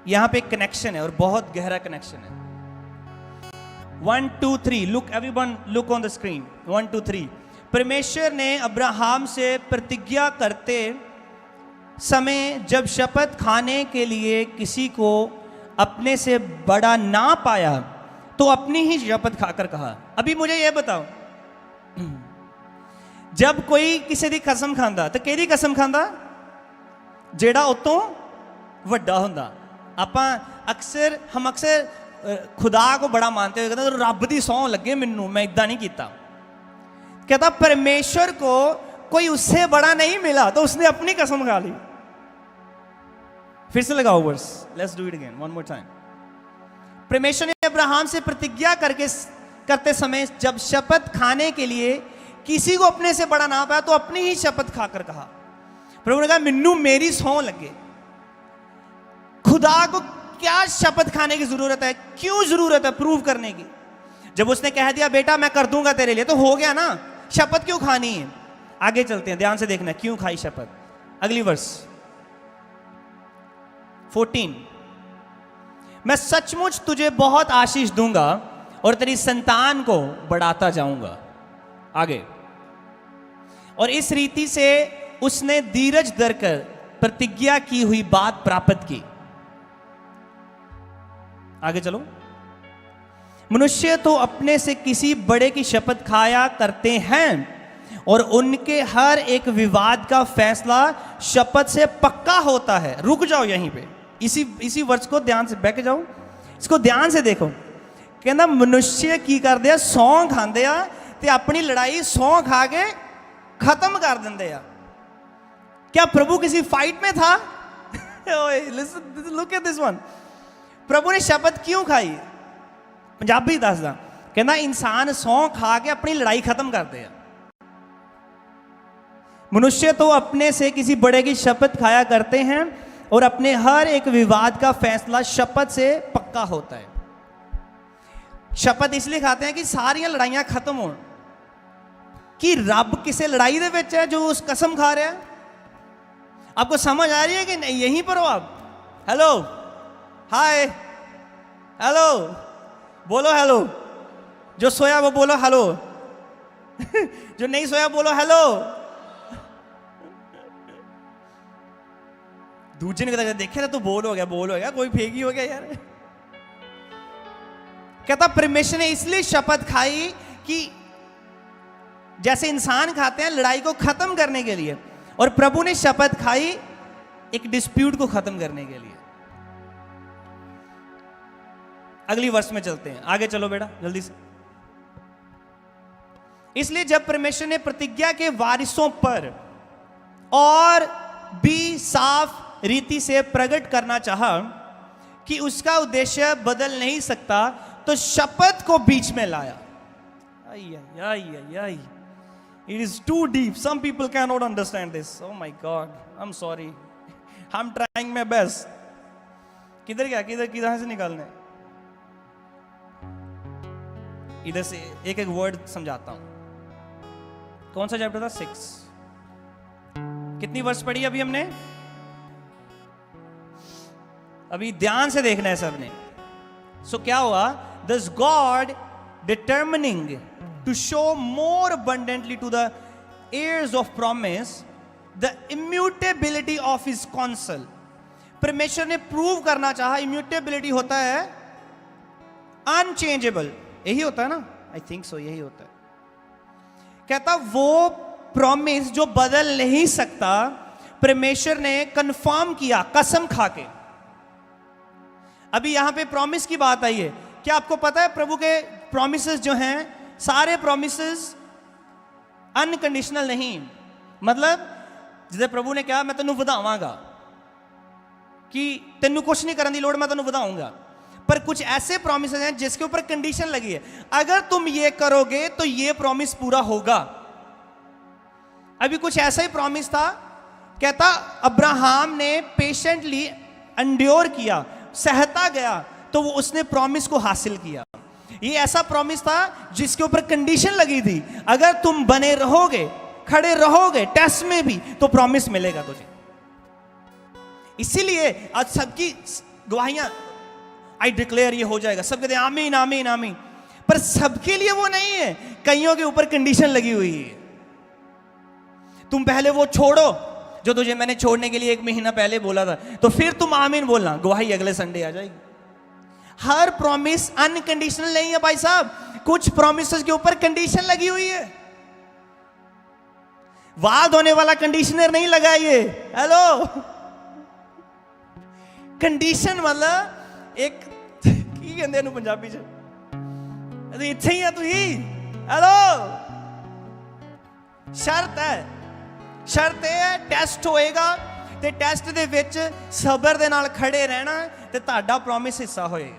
Speaker 1: यहां पे एक कनेक्शन है और बहुत गहरा कनेक्शन है। 1 2 3 look everyone, look on the screen. 1 2 3। परमेश्वर ने अब्राहम से प्रतिज्ञा करते समय जब शपथ खाने के लिए किसी को अपने से बड़ा ना पाया तो अपनी ही शपथ खाकर कहा। अभी मुझे यह बताओ, जब कोई किसी दी कसम खांदा तो केदी कसम खांदा? जेड़ा उतों वड्डा हुंदा। हम अक्सर खुदा को बड़ा मानते हुए कहते रब दी सौं लगे मैनू, मैं इदा नहीं किया। कहता परमेश्वर को कोई उससे बड़ा नहीं मिला तो उसने अपनी कसम खा ली। फिर से लगाओ verse, let's do it again one more time. परमेश्वर ने अब्राहम से प्रतिज्ञा करते समय जब शपथ खाने के लिए किसी को अपने से बड़ा ना पाया तो अपनी ही शपथ खाकर कहा। प्रभु ने कहा मिन्नू मेरी सौं लगे। खुदा को क्या शपथ खाने की जरूरत है, क्यों जरूरत है प्रूव करने की? जब उसने कह दिया बेटा मैं कर दूंगा तेरे लिए तो हो गया ना, शपथ क्यों खानी है? आगे चलते हैं, ध्यान से देखना क्यों खाई शपथ। अगली वर्स 14। मैं सचमुच तुझे बहुत आशीष दूंगा और तेरी संतान को बढ़ाता जाऊंगा। आगे, और इस रीति से उसने धीरज धरकर प्रतिज्ञा की हुई बात प्राप्त की। आगे चलो। मनुष्य तो अपने से किसी बड़े की शपथ खाया करते हैं और उनके हर एक विवाद का फैसला शपथ से पक्का होता है। रुक जाओ यहीं पे, इसी वर्ष को ध्यान से बैठ जाओ, इसको ध्यान से देखो। कहना मनुष्य की कर दिया, सौं खाते आ ते अपनी लड़ाई सौं खा के खत्म कर देंगे। क्या प्रभु किसी फाइट में था? Look at this one. प्रभु ने शपथ क्यों खाई? पंजाबी दसदा, कहना इंसान सौं खा के अपनी लड़ाई खत्म कर दे। मनुष्य तो अपने से किसी बड़े की शपथ खाया करते हैं और अपने हर एक विवाद का फैसला शपथ से पक्का होता है। शपथ इसलिए खाते हैं कि सारी लड़ाइयां खत्म हो, कि रब किसी लड़ाई दे विच है जो उस कसम खा रहा है। आपको समझ आ रही है कि नहीं? यहीं पर हो आप? हेलो, हाय, हेलो, बोलो हेलो। जो सोया वो बोलो हेलो, जो नहीं सोया बोलो हेलो। दूसरे ने देखा तो बोल हो गया, कोई फेक ही हो गया यार। कहता परमेश्वर ने इसलिए शपथ खाई कि जैसे इंसान खाते हैं लड़ाई को खत्म करने के लिए, और प्रभु ने शपथ खाई एक डिस्प्यूट को खत्म करने के लिए। अगली वर्ष में चलते हैं, आगे चलो बेटा जल्दी से। इसलिए जब परमेश्वर ने प्रतिज्ञा के वारिसों पर और भी साफ रीति से प्रकट करना चाहा कि उसका उद्देश्य बदल नहीं सकता, तो शपथ को बीच में लाया। It is too deep. Some people cannot understand this. Oh my God, I'm sorry. I'm trying my best. किधर गया? किधर से निकालने? इधर से एक एक वर्ड समझाता हूं। कौन सा चैप्टर था? 6। कितनी वर्ष पढ़ी अभी हमने? अभी ध्यान से देखना है सबने। सो क्या हुआ? Thus God determining to show more abundantly to the heirs of promise the immutability of his counsel. परमेश्वर ने प्रूव करना चाहा। इम्यूटेबिलिटी होता है अनचेंजेबल, यही होता है ना? आई थिंक सो, यही होता है। कहता वो प्रॉमिस जो बदल नहीं सकता, परमेश्वर ने कंफर्म किया कसम खाके। अभी यहां पे प्रॉमिस की बात आई है। क्या आपको पता है प्रभु के प्रॉमिसेस जो हैं, सारे प्रॉमिसेस अनकंडीशनल नहीं। मतलब जिसे प्रभु ने कहा मैं तेनू वधावांगा, कि तेनू कुछ नहीं करने की लोड़, मैं तेनू वधाऊंगा। पर कुछ ऐसे प्रॉमिसेस हैं जिसके ऊपर कंडीशन लगी है, अगर तुम ये करोगे तो ये प्रॉमिस पूरा होगा। अभी कुछ ऐसा ही प्रॉमिस था। कहता अब्राहम ने पेशेंटली एंड्योर किया, सहता गया, तो वो उसने प्रॉमिस को हासिल किया। ये ऐसा प्रॉमिस था जिसके ऊपर कंडीशन लगी थी, अगर तुम बने रहोगे, खड़े रहोगे टेस्ट में भी, तो प्रॉमिस मिलेगा तुझे। इसीलिए आज सबकी गवाहियां आई डिक्लेयर ये हो जाएगा, सब कहते हैं आमीन आमीन आमीन, पर सबके लिए वो नहीं है। कईयों के ऊपर कंडीशन लगी हुई है। तुम पहले वो छोड़ो जो तुझे मैंने छोड़ने के लिए 1 महीना पहले बोला था, तो फिर तुम आमीन बोलना, गवाही अगले संडे आ जाएगी। हर प्रॉमिस अनकंडीशनल नहीं है भाई साहब, कुछ प्रॉमिसेस के ऊपर कंडीशन लगी हुई है। वाल धोने वाला कंडीशनर नहीं लगाइए। हेलो, कंडीशन मतलब एक की कहंदे नु पंजाबी च, इत्थे ही है तू ही। हेलो, शर्त है, शर्त है टेस्ट होएगा, ते टेस्ट दे विच सबर दे नाल खड़े रहना, ते तुहाडा प्रॉमिस हिस्सा होएगा।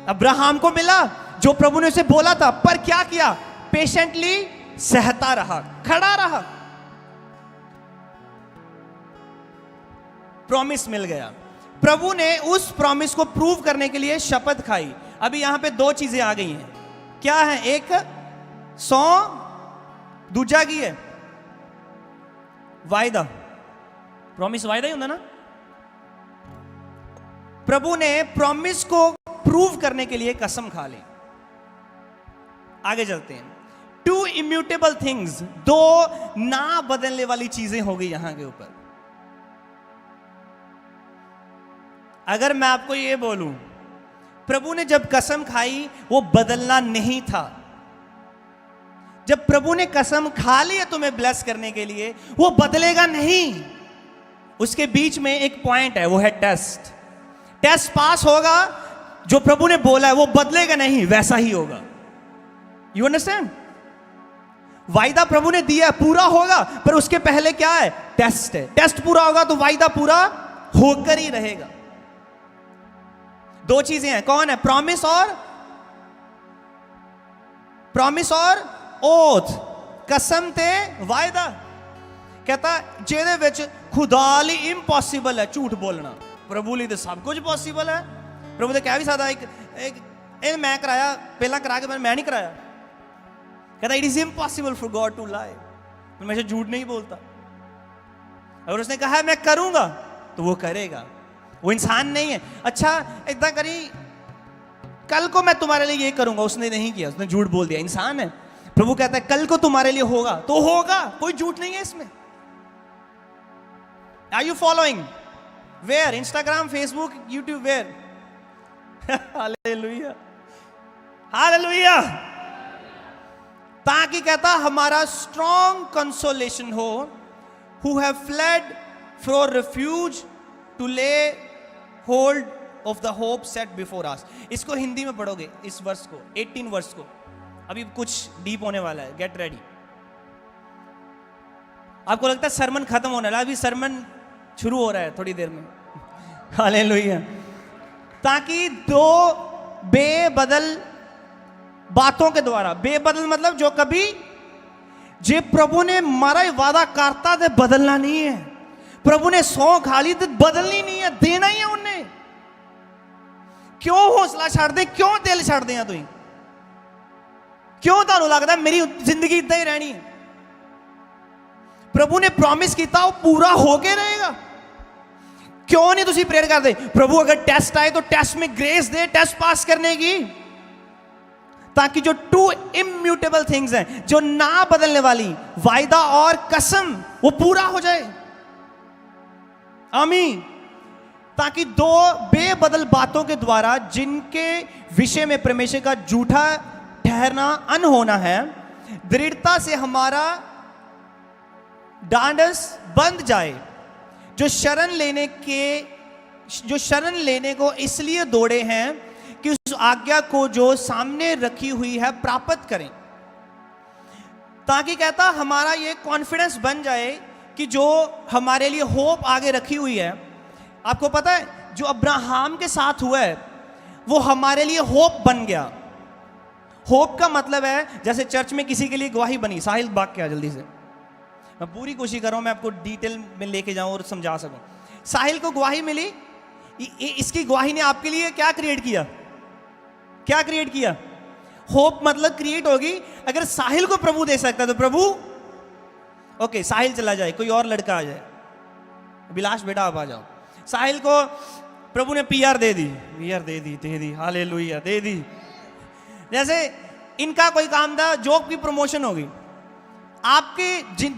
Speaker 1: अब्राहम को मिला जो प्रभु ने उसे बोला था, पर क्या किया? पेशेंटली सहता रहा, खड़ा रहा, प्रॉमिस मिल गया। प्रभु ने उस प्रॉमिस को प्रूव करने के लिए शपथ खाई। अभी यहां पे 2 चीजें आ गई हैं। क्या है? एक सौ, दूजा की है वायदा। प्रॉमिस वायदा ही होता ना। प्रभु ने प्रॉमिस को प्रूव करने के लिए कसम खा ली। आगे चलते हैं। 2 इम्यूटेबल थिंग्स, 2 ना बदलने वाली चीजें हो गई यहां के ऊपर। अगर मैं आपको ये बोलूं, प्रभु ने जब कसम खाई वो बदलना नहीं था। जब प्रभु ने कसम खा ली है तुम्हें ब्लेस करने के लिए, वो बदलेगा नहीं। उसके बीच में एक पॉइंट है, वो है टेस्ट। टेस्ट पास होगा, जो प्रभु ने बोला है वो बदलेगा नहीं, वैसा ही होगा। You understand? वायदा प्रभु ने दिया है, पूरा होगा, पर उसके पहले क्या है? टेस्ट है। टेस्ट पूरा होगा तो वायदा पूरा होकर ही रहेगा। दो चीजें हैं, कौन है? प्रॉमिस और ओथ। कसम ते वायदा। कहता जेदे विच खुदा लई इंपॉसिबल है झूठ बोलना, प्रभु लई तो सब कुछ पॉसिबल है। प्रभु ने कह भी सकता एक मैं कराया, पहला करा के मैं नहीं कराया। कहता it is impossible for God to lie, तो मैं झूठ नहीं बोलता। अगर उसने कहा है मैं करूंगा तो वो करेगा, वो इंसान नहीं है। अच्छा इतना करी, कल को मैं तुम्हारे लिए ये करूंगा, उसने नहीं किया, उसने झूठ बोल दिया, इंसान है। प्रभु कहता है कल को तुम्हारे लिए होगा तो होगा, कोई झूठ नहीं है इसमें। Are you following? Where? Instagram, Facebook, YouTube, where? Hallelujah, hallelujah. ताकि कहता हमारा स्ट्रॉन्ग कंसोलेशन हो, who have fled for refuge to lay hold of the hope set before us। इसको हिंदी में पढ़ोगे, इस वर्ष को, 18 वर्ष को। अभी कुछ डीप होने वाला है, गेट रेडी। आपको लगता है सरमन खत्म होने वाला, अभी सरमन शुरू हो रहा है थोड़ी देर में। हालेलुया। ताकि दो बेबदल बातों के द्वारा, बेबदल मतलब जो कभी जे प्रभु ने मारा वादा करता थे बदलना नहीं है। प्रभु ने सौ खा ली तो बदलनी नहीं है, देना ही है उन्हें। क्यों हौसला छड़ दे, क्यों दिल छड़ दे तुम? क्यों तुहानू लगदा मेरी जिंदगी इदां ही रहनी है? प्रभु ने प्रॉमिस किया वो पूरा होके रहेगा। क्यों नहीं तुसी प्रेयर करते, प्रभु अगर टेस्ट आए तो टेस्ट में ग्रेस दे, टेस्ट पास करने की, ताकि जो टू इम्यूटेबल थिंग्स हैं, जो ना बदलने वाली वायदा और कसम, वो पूरा हो जाए। आमीन। ताकि दो बेबदल बातों के द्वारा जिनके विषय में परमेश्वर का झूठा ठहरना अनहोना है, दृढ़ता से हमारा डांडस बंध जाए, जो शरण लेने को इसलिए दौड़े हैं कि उस आज्ञा को जो सामने रखी हुई है प्राप्त करें। ताकि कहता हमारा ये कॉन्फिडेंस बन जाए कि जो हमारे लिए होप आगे रखी हुई है। आपको पता है जो अब्राहम के साथ हुआ है वो हमारे लिए होप बन गया। होप का मतलब है जैसे चर्च में किसी के लिए गवाही बनी। साहिल भाग के आ जल्दी से, मैं पूरी कोशिश कर रहा हूं मैं आपको डिटेल में लेके जाऊं और समझा सकूं। साहिल को गवाही मिली, इसकी गवाही ने आपके लिए क्या क्रिएट किया? क्या क्रिएट किया? होप मतलब क्रिएट होगी। अगर साहिल को प्रभु दे सकता है तो प्रभु, ओके साहिल चला जाए, कोई और लड़का आ जाए, विलास बेटा आप आ जाओ। साहिल को प्रभु ने पीआर दे दी, पीआर दे दी, हालेलुया दे दी। जैसे इनका कोई काम था, जॉब की प्रमोशन होगी। आपके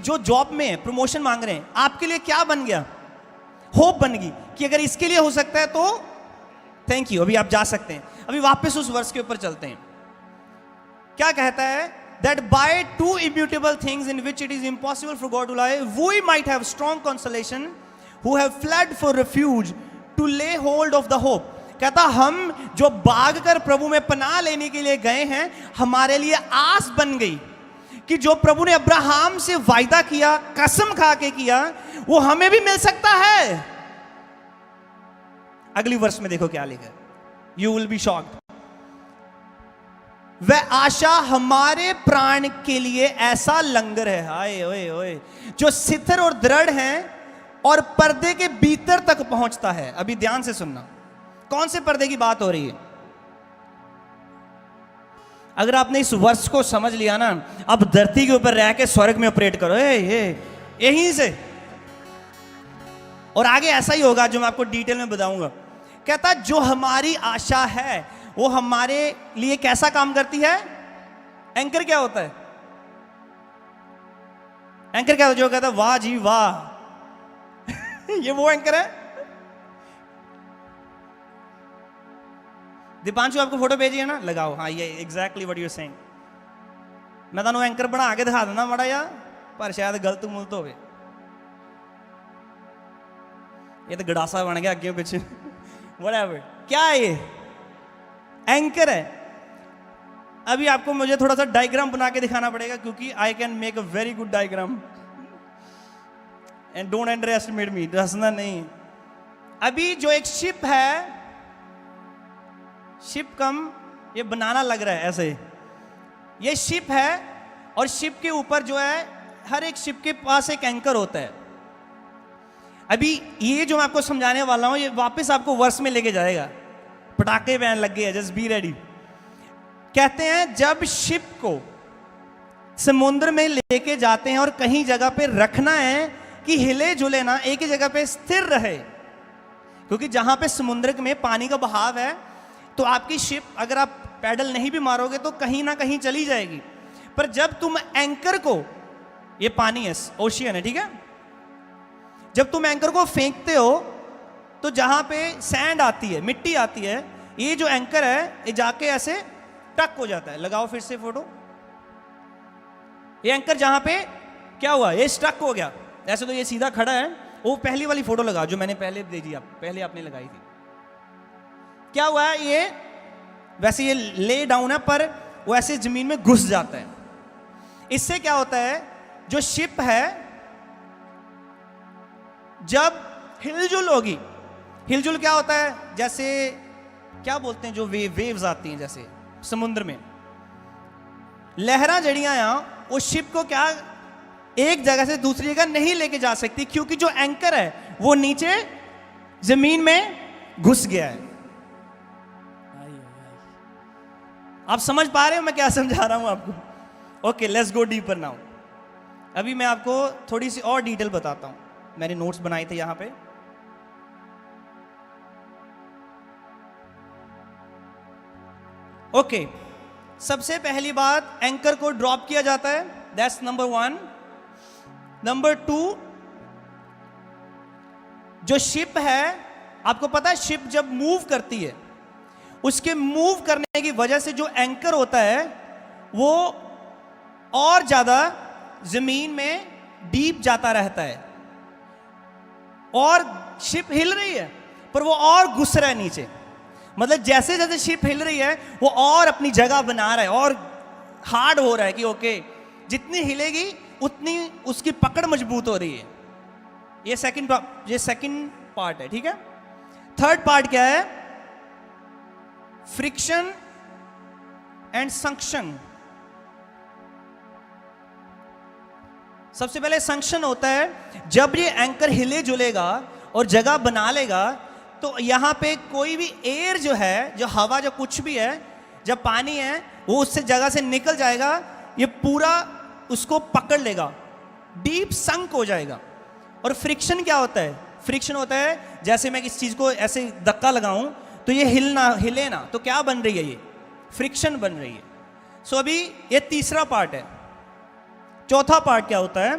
Speaker 1: जो जॉब में है प्रमोशन मांग रहे हैं, आपके लिए क्या बन गया? होप बन गई कि अगर इसके लिए हो सकता है तो थैंक यू, अभी आप जा सकते हैं। अभी वापस उस वर्ष के ऊपर चलते हैं। क्या कहता है? that by two immutable things in which it is impossible for God to lie, we might have strong consolation who have fled for refuge to lay hold of the hope। कहता हम जो भाग कर प्रभु में पनाह लेने के लिए गए हैं, हमारे लिए आस बन गई कि जो प्रभु ने अब्राहम से वायदा किया, कसम खा के किया, वो हमें भी मिल सकता है। अगली वर्ष में देखो क्या लिखा है, यू विल बी शॉक्ड। वह आशा हमारे प्राण के लिए ऐसा लंगर है, हाय ओए ओए, जो स्थिर और दृढ़ है और पर्दे के भीतर तक पहुंचता है। अभी ध्यान से सुनना, कौन से पर्दे की बात हो रही है? अगर आपने इस वर्ष को समझ लिया ना, अब धरती के ऊपर रह के स्वर्ग में ऑपरेट करो, यहीं से। और आगे ऐसा ही होगा जो मैं आपको डिटेल में बताऊंगा। कहता जो हमारी आशा है वो हमारे लिए कैसा काम करती है? एंकर क्या होता है? एंकर क्या होता है? जो कहता है वाह जी वाह ये वो एंकर है। दीपांशु आपको फोटो भेजी है ना, लगाओ। हाँ ये exactly what you are saying. मैं ਤੁਹਾਨੂੰ एंकर बना के दिखा देना माड़ा या, पर शायद गलत मुलत हो। ये तो गड़ासा बन गया अगे पीछे। व्हाटएवर, क्या है ये? एंकर है। अभी आपको मुझे थोड़ा सा डायग्राम बना के दिखाना पड़ेगा, क्योंकि I can make a very good diagram, and don't underestimate me, हंसना नहीं। अभी जो एक शिप है, शिप कम ये बनाना लग रहा है ऐसे, ये शिप है, और शिप के ऊपर जो है, हर एक शिप के पास एक एंकर होता है। अभी ये जो मैं आपको समझाने वाला हूं, ये वापस आपको वर्ष में लेके जाएगा। पटाखे बैन लग गए, जस्ट बी रेडी। कहते हैं जब शिप को समुद्र में लेके जाते हैं और कहीं जगह पे रखना है कि हिले जुले ना, एक ही जगह पे स्थिर रहे, क्योंकि जहां पे समुद्र में पानी का बहाव है, तो आपकी शिप अगर आप पैडल नहीं भी मारोगे तो कहीं ना कहीं चली जाएगी। पर जब तुम एंकर को, ये पानी है, ओशियन है, ठीक है, जब तुम एंकर को फेंकते हो तो जहां पे सैंड आती है, मिट्टी आती है, ये जो एंकर है ये जाके ऐसे टक हो जाता है। लगाओ फिर से फोटो। ये एंकर जहां पे क्या हुआ, ये स्टक हो गया। ऐसे तो ये सीधा खड़ा है। वो पहली वाली फोटो लगा जो मैंने पहले भेजी, आप पहले आपने लगाई थी। क्या हुआ है, ये वैसे ये ले डाउन है, पर वो ऐसे जमीन में घुस जाता है। इससे क्या होता है, जो शिप है जब हिलजुल होगी, हिलजुल क्या होता है, जैसे क्या बोलते हैं, जो वेव्स आती हैं जैसे समुद्र में, लहरा जड़ियां यहां, वो शिप को क्या एक जगह से दूसरी जगह नहीं लेके जा सकती, क्योंकि जो एंकर है वो नीचे जमीन में घुस गया है। आप समझ पा रहे हो मैं क्या समझा रहा हूं आपको? Okay, let's go deeper now. अभी मैं आपको थोड़ी सी और डिटेल बताता हूं। मैंने नोट्स बनाए थे यहां पे। ओके, सबसे पहली बात, एंकर को ड्रॉप किया जाता है, दैट्स नंबर 1। नंबर 2, जो शिप है, आपको पता है शिप जब मूव करती है, उसके मूव करने की वजह से जो एंकर होता है वो और ज्यादा जमीन में डीप जाता रहता है, और शिप हिल रही है पर वो और घुस रहा है नीचे। मतलब जैसे जैसे शिप हिल रही है वो और अपनी जगह बना रहा है, और हार्ड हो रहा है कि ओके, जितनी हिलेगी उतनी उसकी पकड़ मजबूत हो रही है। ये सेकंड पार्ट है, ठीक है। थर्ड पार्ट क्या है, फ्रिक्शन एंड संक्शन। सबसे पहले संक्शन होता है, जब ये एंकर हिले जुलेगा और जगह बना लेगा, तो यहां पे कोई भी एयर जो है, जो हवा, जो कुछ भी है, जब पानी है, वो उससे जगह से निकल जाएगा, ये पूरा उसको पकड़ लेगा, डीप संक हो जाएगा। और फ्रिक्शन क्या होता है, फ्रिक्शन होता है जैसे मैं किसी चीज को ऐसे धक्का लगाऊं तो ये हिले ना, तो क्या बन रही है, ये फ्रिक्शन बन रही है। सो अभी ये तीसरा पार्ट है। चौथा पार्ट क्या होता है,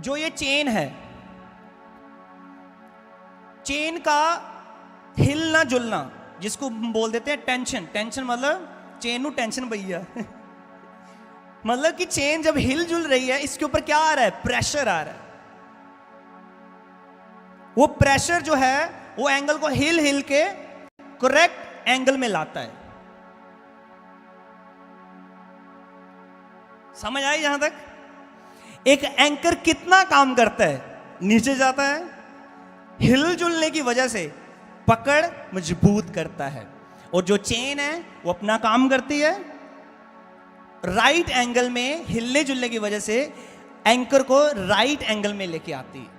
Speaker 1: जो ये चेन है, चेन का हिलना जुलना, जिसको हम बोल देते हैं टेंशन। टेंशन मतलब चेन नु टेंशन भैया। मतलब कि चेन जब हिल जुल रही है, इसके ऊपर क्या आ रहा है, प्रेशर आ रहा है। वो प्रेशर जो है वो एंगल को हिल हिल के करेक्ट एंगल में लाता है। समझ आई यहां तक? एक एंकर कितना काम करता है, नीचे जाता है, हिलजुलने की वजह से पकड़ मजबूत करता है, और जो चेन है वो अपना काम करती है, राइट एंगल में हिलने जुलने की वजह से एंकर को राइट एंगल में लेके आती है।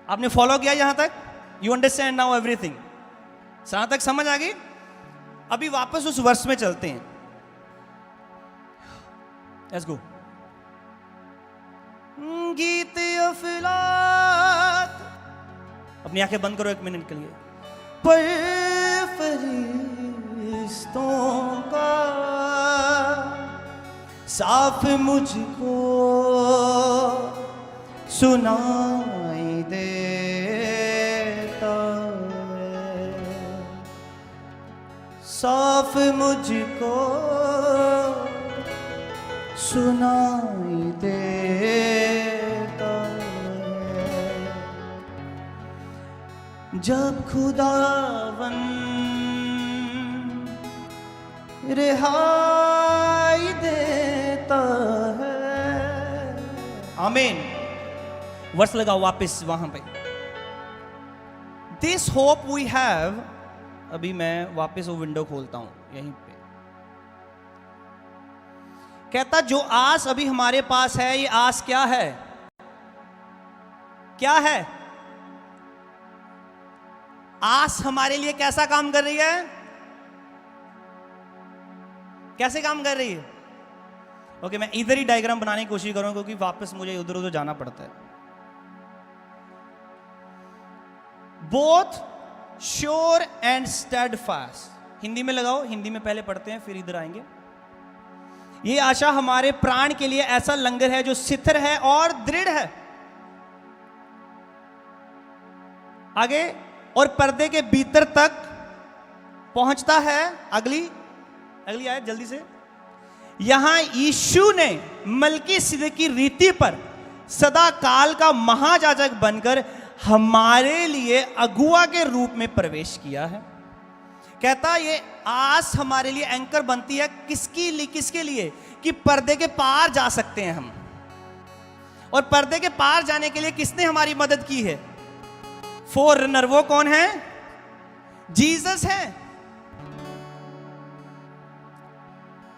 Speaker 1: आपने फॉलो किया यहां तक? You understand now everything? यहां तक समझ आ गई? अभी वापस उस वर्ष में चलते हैं। Let's go. गीत अफलात, अपनी आंखें बंद करो 1 मिनट के लिए। पर फरिश्तों का साफ मुझको सुनाई देता है, साफ मुझको सुनाई देता है। जब खुदावन रिहाई देता है। आमीन। वर्ष लगाओ वापस वहां पे। This hope we have. अभी मैं वापस वो विंडो खोलता हूं यहीं पे। कहता जो आस अभी हमारे पास है, ये आस क्या है? क्या है? आस हमारे लिए कैसा काम कर रही है? कैसे काम कर रही है? ओके, मैं इधर ही डायग्राम बनाने की कोशिश करूंगा क्योंकि वापस मुझे उधर उधर जाना पड़ता है। Both sure and steadfast. Hindi में लगाओ, हिंदी में पहले पढ़ते हैं फिर इधर आएंगे। ये आशा हमारे प्राण के लिए ऐसा लंगर है जो स्थिर है और दृढ़ है। आगे, और पर्दे के भीतर तक पहुंचता है। अगली आयत जल्दी से। यहां यीशु ने मलकीसिदक की रीति पर सदा काल का महायाजक बनकर हमारे लिए अगुआ के रूप में प्रवेश किया है। कहता ये आस हमारे लिए एंकर बनती है किसके लिए? कि पर्दे के पार जा सकते हैं हम। और पर्दे के पार जाने के लिए किसने हमारी मदद की है? फोररनर। वो कौन है? जीसस है।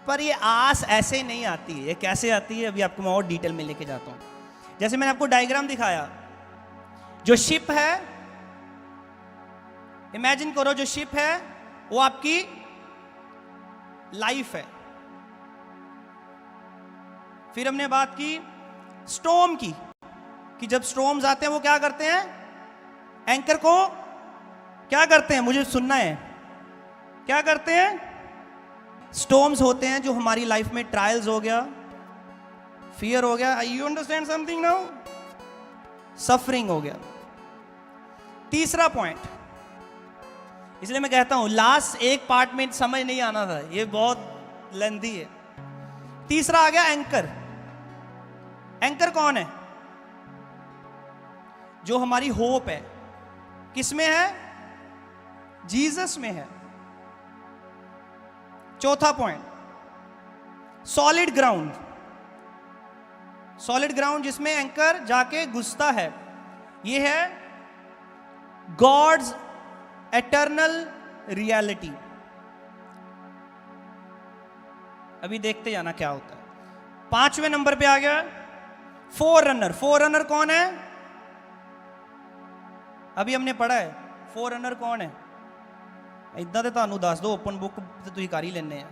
Speaker 1: पर ये आस ऐसे नहीं आती है। ये कैसे आती है? अभी आपको मैं और डिटेल में लेके जाता हूं। जैसे मैंने आपको डायग्राम दिखाया, जो शिप है, इमेजिन करो जो शिप है वो आपकी लाइफ है। फिर हमने बात की स्टॉर्म की, कि जब स्टॉर्म्स आते हैं वो क्या करते हैं? एंकर को क्या करते हैं? मुझे सुनना है। क्या करते हैं? स्टॉर्म्स होते हैं जो हमारी लाइफ में, ट्रायल्स हो गया, फियर हो गया, you understand something now, suffering हो गया। तीसरा पॉइंट, इसलिए मैं कहता हूं लास्ट एक पार्ट में समझ नहीं आना था, ये बहुत लेंथी है। तीसरा आ गया एंकर। एंकर कौन है? जो हमारी होप है, किसमें है? जीसस में है। चौथा point, solid ground. Solid ground जिसमें एंकर जाके घुसता है, यह है गॉड्स एटर्नल रियलिटी। अभी देखते जाना क्या होता है। पांचवें नंबर पे आ गया फोररनर। फोररनर कौन है? अभी हमने पढ़ा है फोररनर कौन है। इतना तो ਤੁਹਾਨੂੰ ਦੱਸ ਦੋ, ओपन बुक तो ਤੁਸੀਂ कर ही लेने हैं।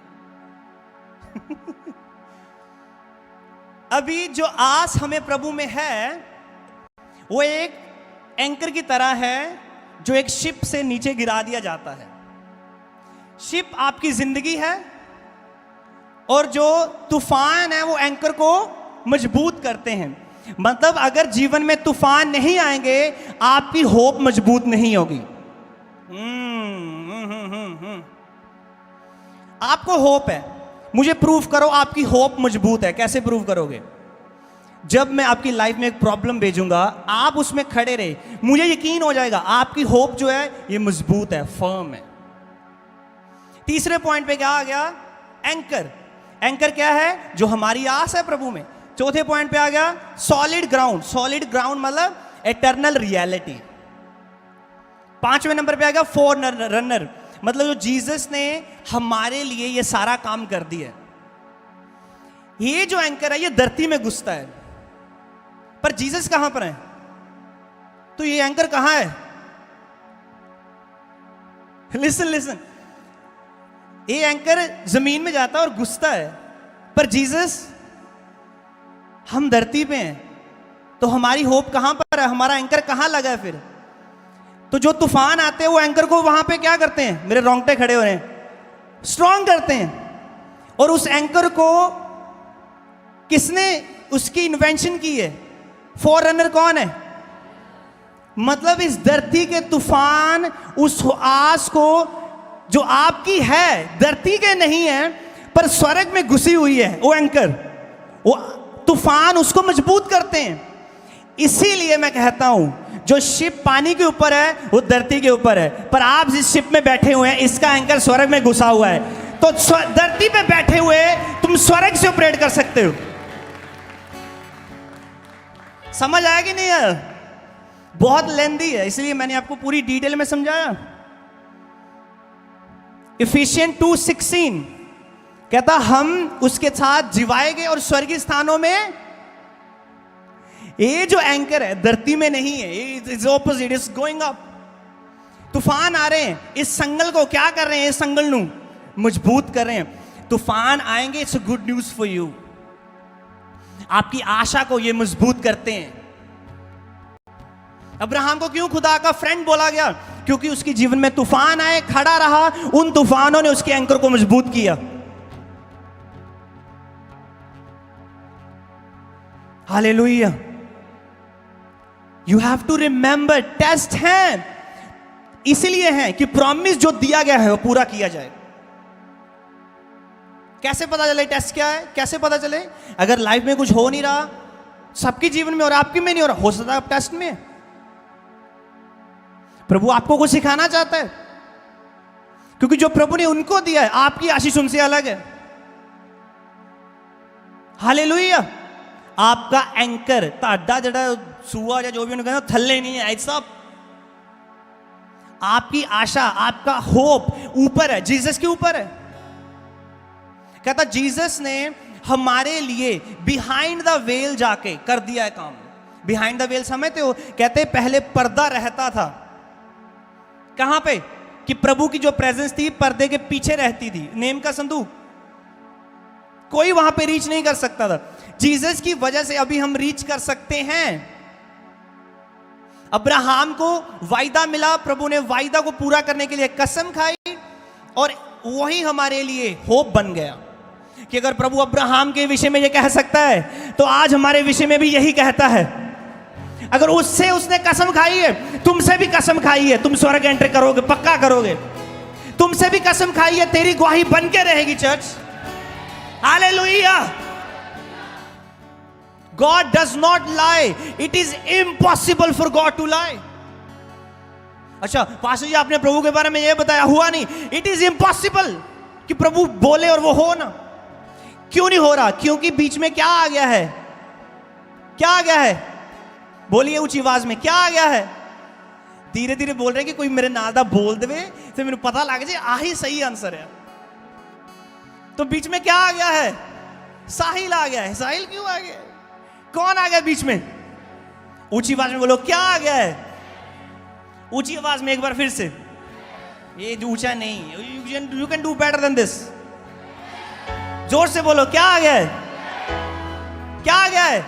Speaker 1: अभी जो आस हमें प्रभु में है वो एक एंकर की तरह है जो एक शिप से नीचे गिरा दिया जाता है। शिप आपकी जिंदगी है और जो तूफान है वो एंकर को मजबूत करते हैं। मतलब अगर जीवन में तूफान नहीं आएंगे, आपकी होप मजबूत नहीं होगी। आपको होप है, मुझे प्रूव करो आपकी होप मजबूत है। कैसे प्रूव करोगे? जब मैं आपकी लाइफ में एक प्रॉब्लम भेजूंगा, आप उसमें खड़े रहे, मुझे यकीन हो जाएगा आपकी होप जो है ये मजबूत है, फर्म है। तीसरे पॉइंट पे क्या आ गया? एंकर। एंकर क्या है? जो हमारी आस है प्रभु में। चौथे पॉइंट पे आ गया सॉलिड ग्राउंड। सॉलिड ग्राउंड मतलब एटर्नल रियलिटी। पांचवें नंबर पे आ गया फोररनर, मतलब जो जीसस ने हमारे लिए ये सारा काम कर दिया है। ये जो एंकर है ये धरती में घुसता है, पर जीसस कहां पर है? तो ये एंकर कहां है? लिसन लिसन, ये एंकर जमीन में जाता है और घुसता है, पर जीसस हम धरती पे हैं। तो हमारी होप कहां पर है? हमारा एंकर कहां लगा है फिर? तो जो तूफान आते हैं वो एंकर को वहां पे क्या करते हैं? मेरे रोंगटे खड़े हो रहे हैं, स्ट्रांग करते हैं। और उस एंकर को किसने उसकी इन्वेंशन की है। फोररनर कौन है? मतलब इस धरती के तूफान, उस आस को जो आपकी है, धरती के नहीं है पर स्वर्ग में घुसी हुई है, वो एंकर, वो तूफान उसको मजबूत करते हैं। इसीलिए मैं कहता हूं जो शिप पानी के ऊपर है वो धरती के ऊपर है, पर आप जिस शिप में बैठे हुए हैं इसका एंकर स्वर्ग में घुसा हुआ है। तो धरती पे बैठे हुए तुम स्वर्ग से ऑपरेट कर सकते हो। समझ आया कि नहीं है? बहुत लेंदी है, इसलिए मैंने आपको पूरी डिटेल में समझाया। इफिशियंस 2:16 कहता हम उसके साथ जिवाएंगे और स्वर्गीय स्थानों में। ये जो एंकर है धरती में नहीं है, it's opposite, is going up. तूफान आ रहे हैं, इस संगल को क्या कर रहे हैं? इस संगल ਨੂੰ मजबूत कर रहे हैं। तूफान आएंगे, it's good news for you. आपकी आशा को ये मजबूत करते हैं। अब्राहम को क्यों खुदा का फ्रेंड बोला गया? क्योंकि उसके जीवन में तूफान आए, खड़ा रहा, उन तूफानों ने उसके एंकर को मजबूत किया। Hallelujah. You have to remember, test है इसलिए है कि प्रॉमिस जो दिया गया है वो पूरा किया जाए। कैसे पता चले टेस्ट क्या है? कैसे पता चले? अगर लाइफ में कुछ हो नहीं रहा, सबके जीवन में और आपके में नहीं हो रहा, हो सकता है आप टेस्ट में। प्रभु आपको कुछ सिखाना चाहता है, क्योंकि जो प्रभु ने उनको दिया है, आपकी आशीष उनसे अलग है। हालेलुया। आपका एंकर ताड़ा जड़ा सुआ या जो भी उन्होंने कहा थल्ले नहीं है, सब आपकी आशा, आपका होप ऊपर है, जीसस के ऊपर है। कहता जीसस ने हमारे लिए बिहाइंड द वेल जाके कर दिया है काम। बिहाइंड द वेल समझते हो? कहते पहले पर्दा रहता था। कहां पे? कि प्रभु की जो प्रेजेंस थी पर्दे के पीछे रहती थी, नेम का संदूक, कोई वहां पे रीच नहीं कर सकता था। जीसस की वजह से अभी हम रीच कर सकते हैं। अब्राहम को वायदा मिला, प्रभु ने वायदा को पूरा करने के लिए कसम खाई, और वही हमारे लिए होप बन गया कि अगर प्रभु अब्राहम के विषय में ये कह सकता है तो आज हमारे विषय में भी यही कहता है। अगर उससे उसने कसम खाई है, तुमसे भी कसम खाई है, तुम स्वर्ग एंटर करोगे, पक्का करोगे। तुमसे भी कसम खाई है, तेरी गवाही बन के रहेगी church. Hallelujah. God does not lie. It is impossible for God to lie. अच्छा पास्टर जी आपने प्रभु के बारे में ये बताया, हुआ नहीं। It is impossible कि प्रभु बोले और वो हो ना। क्यों नहीं हो रहा? क्योंकि बीच में क्या आ गया है? क्या आ गया है? बोलिए ऊंची आवाज में, क्या आ गया है? धीरे धीरे बोल रहे हैं कि कोई मेरे नाल दा बोल देवे तो मेरे पता लग जाए आही सही आंसर है। तो बीच में क्या आ गया है? साहिल आ गया है। साहिल क्यों आ गया? कौन आ गया बीच में? ऊंची आवाज में बोलो, क्या आ गया है? ऊंची आवाज में एक बार फिर से। ये ऊंचा नहीं, you can do better than this. जोर से बोलो, क्या आ गया है? क्या आ गया है?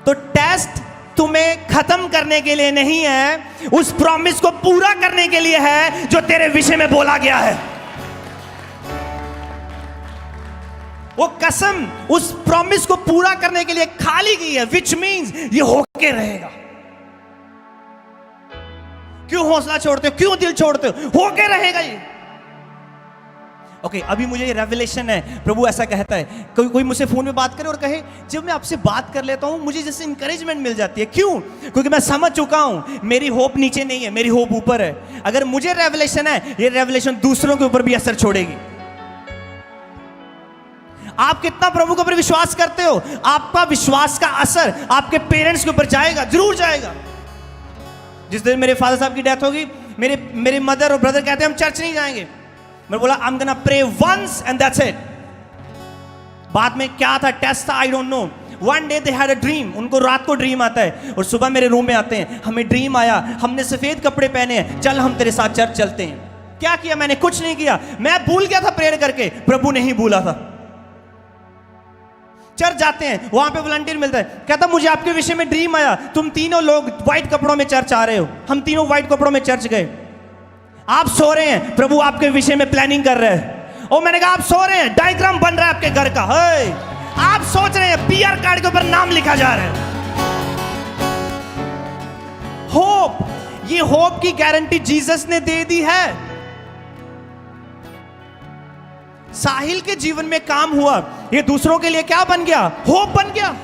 Speaker 1: तो टेस्ट तुम्हें खत्म करने के लिए नहीं है, उस प्रॉमिस को पूरा करने के लिए है जो तेरे विषय में बोला गया है। वो कसम उस प्रॉमिस को पूरा करने के लिए खाली की है, विच मीन्स ये होके रहेगा। क्यों हौसला छोड़ते हो? क्यों दिल छोड़ते हो? होके रहेगा ये। ओके, अभी मुझे ये रेवलेशन है, प्रभु ऐसा कहता है। कोई मुझसे फोन में बात करे और कहे जब मैं आपसे बात कर लेता हूं मुझे जैसे इंकरेजमेंट मिल जाती है। क्यों? क्योंकि मैं समझ चुका हूं मेरी होप नीचे नहीं है, मेरी होप ऊपर है। अगर मुझे रेवलेशन है, ये रेवलेशन दूसरों के ऊपर भी असर छोड़ेगी। आप कितना प्रभु के ऊपर विश्वास करते हो, आपका विश्वास का असर आपके पेरेंट्स के ऊपर जाएगा, जरूर जाएगा। जिस दिन मेरे फादर साहब की डेथ होगी, मेरे मदर और ब्रदर कहते हैं हम चर्च नहीं जाएंगे। मैं बोला I am gonna pray once and that's it. बाद में क्या था, टेस्ट था, I don't know. One day they had a dream, उनको रात को ड्रीम आता है और सुबह मेरे रूम में आते हैं, हमें ड्रीम आया, हमने सफेद कपड़े पहने हैं, चल हम तेरे साथ चर्च चलते हैं। क्या किया मैंने? कुछ नहीं किया, मैं भूल गया था प्रेयर करके, प्रभु नहीं भूला था। चर्च जाते हैं, वहां पे वॉलंटियर मिलता है, कहता मुझे आपके विषय में ड्रीम आया, तुम तीनों लोग व्हाइट कपड़ों में चर्च आ रहे हो। हम तीनों व्हाइट कपड़ों में चर्च गए। आप सो रहे हैं, प्रभु आपके विषय में प्लानिंग कर रहे हैं। और मैंने कहा आप सो रहे हैं, डायग्राम बन रहा है आपके घर का। हे आप सोच रहे हैं पीआर कार्ड के ऊपर नाम लिखा जा रहा है। होप, ये होप की गारंटी जीसस ने दे दी है। साहिल के जीवन में काम हुआ, ये दूसरों के लिए क्या बन गया? होप बन गया।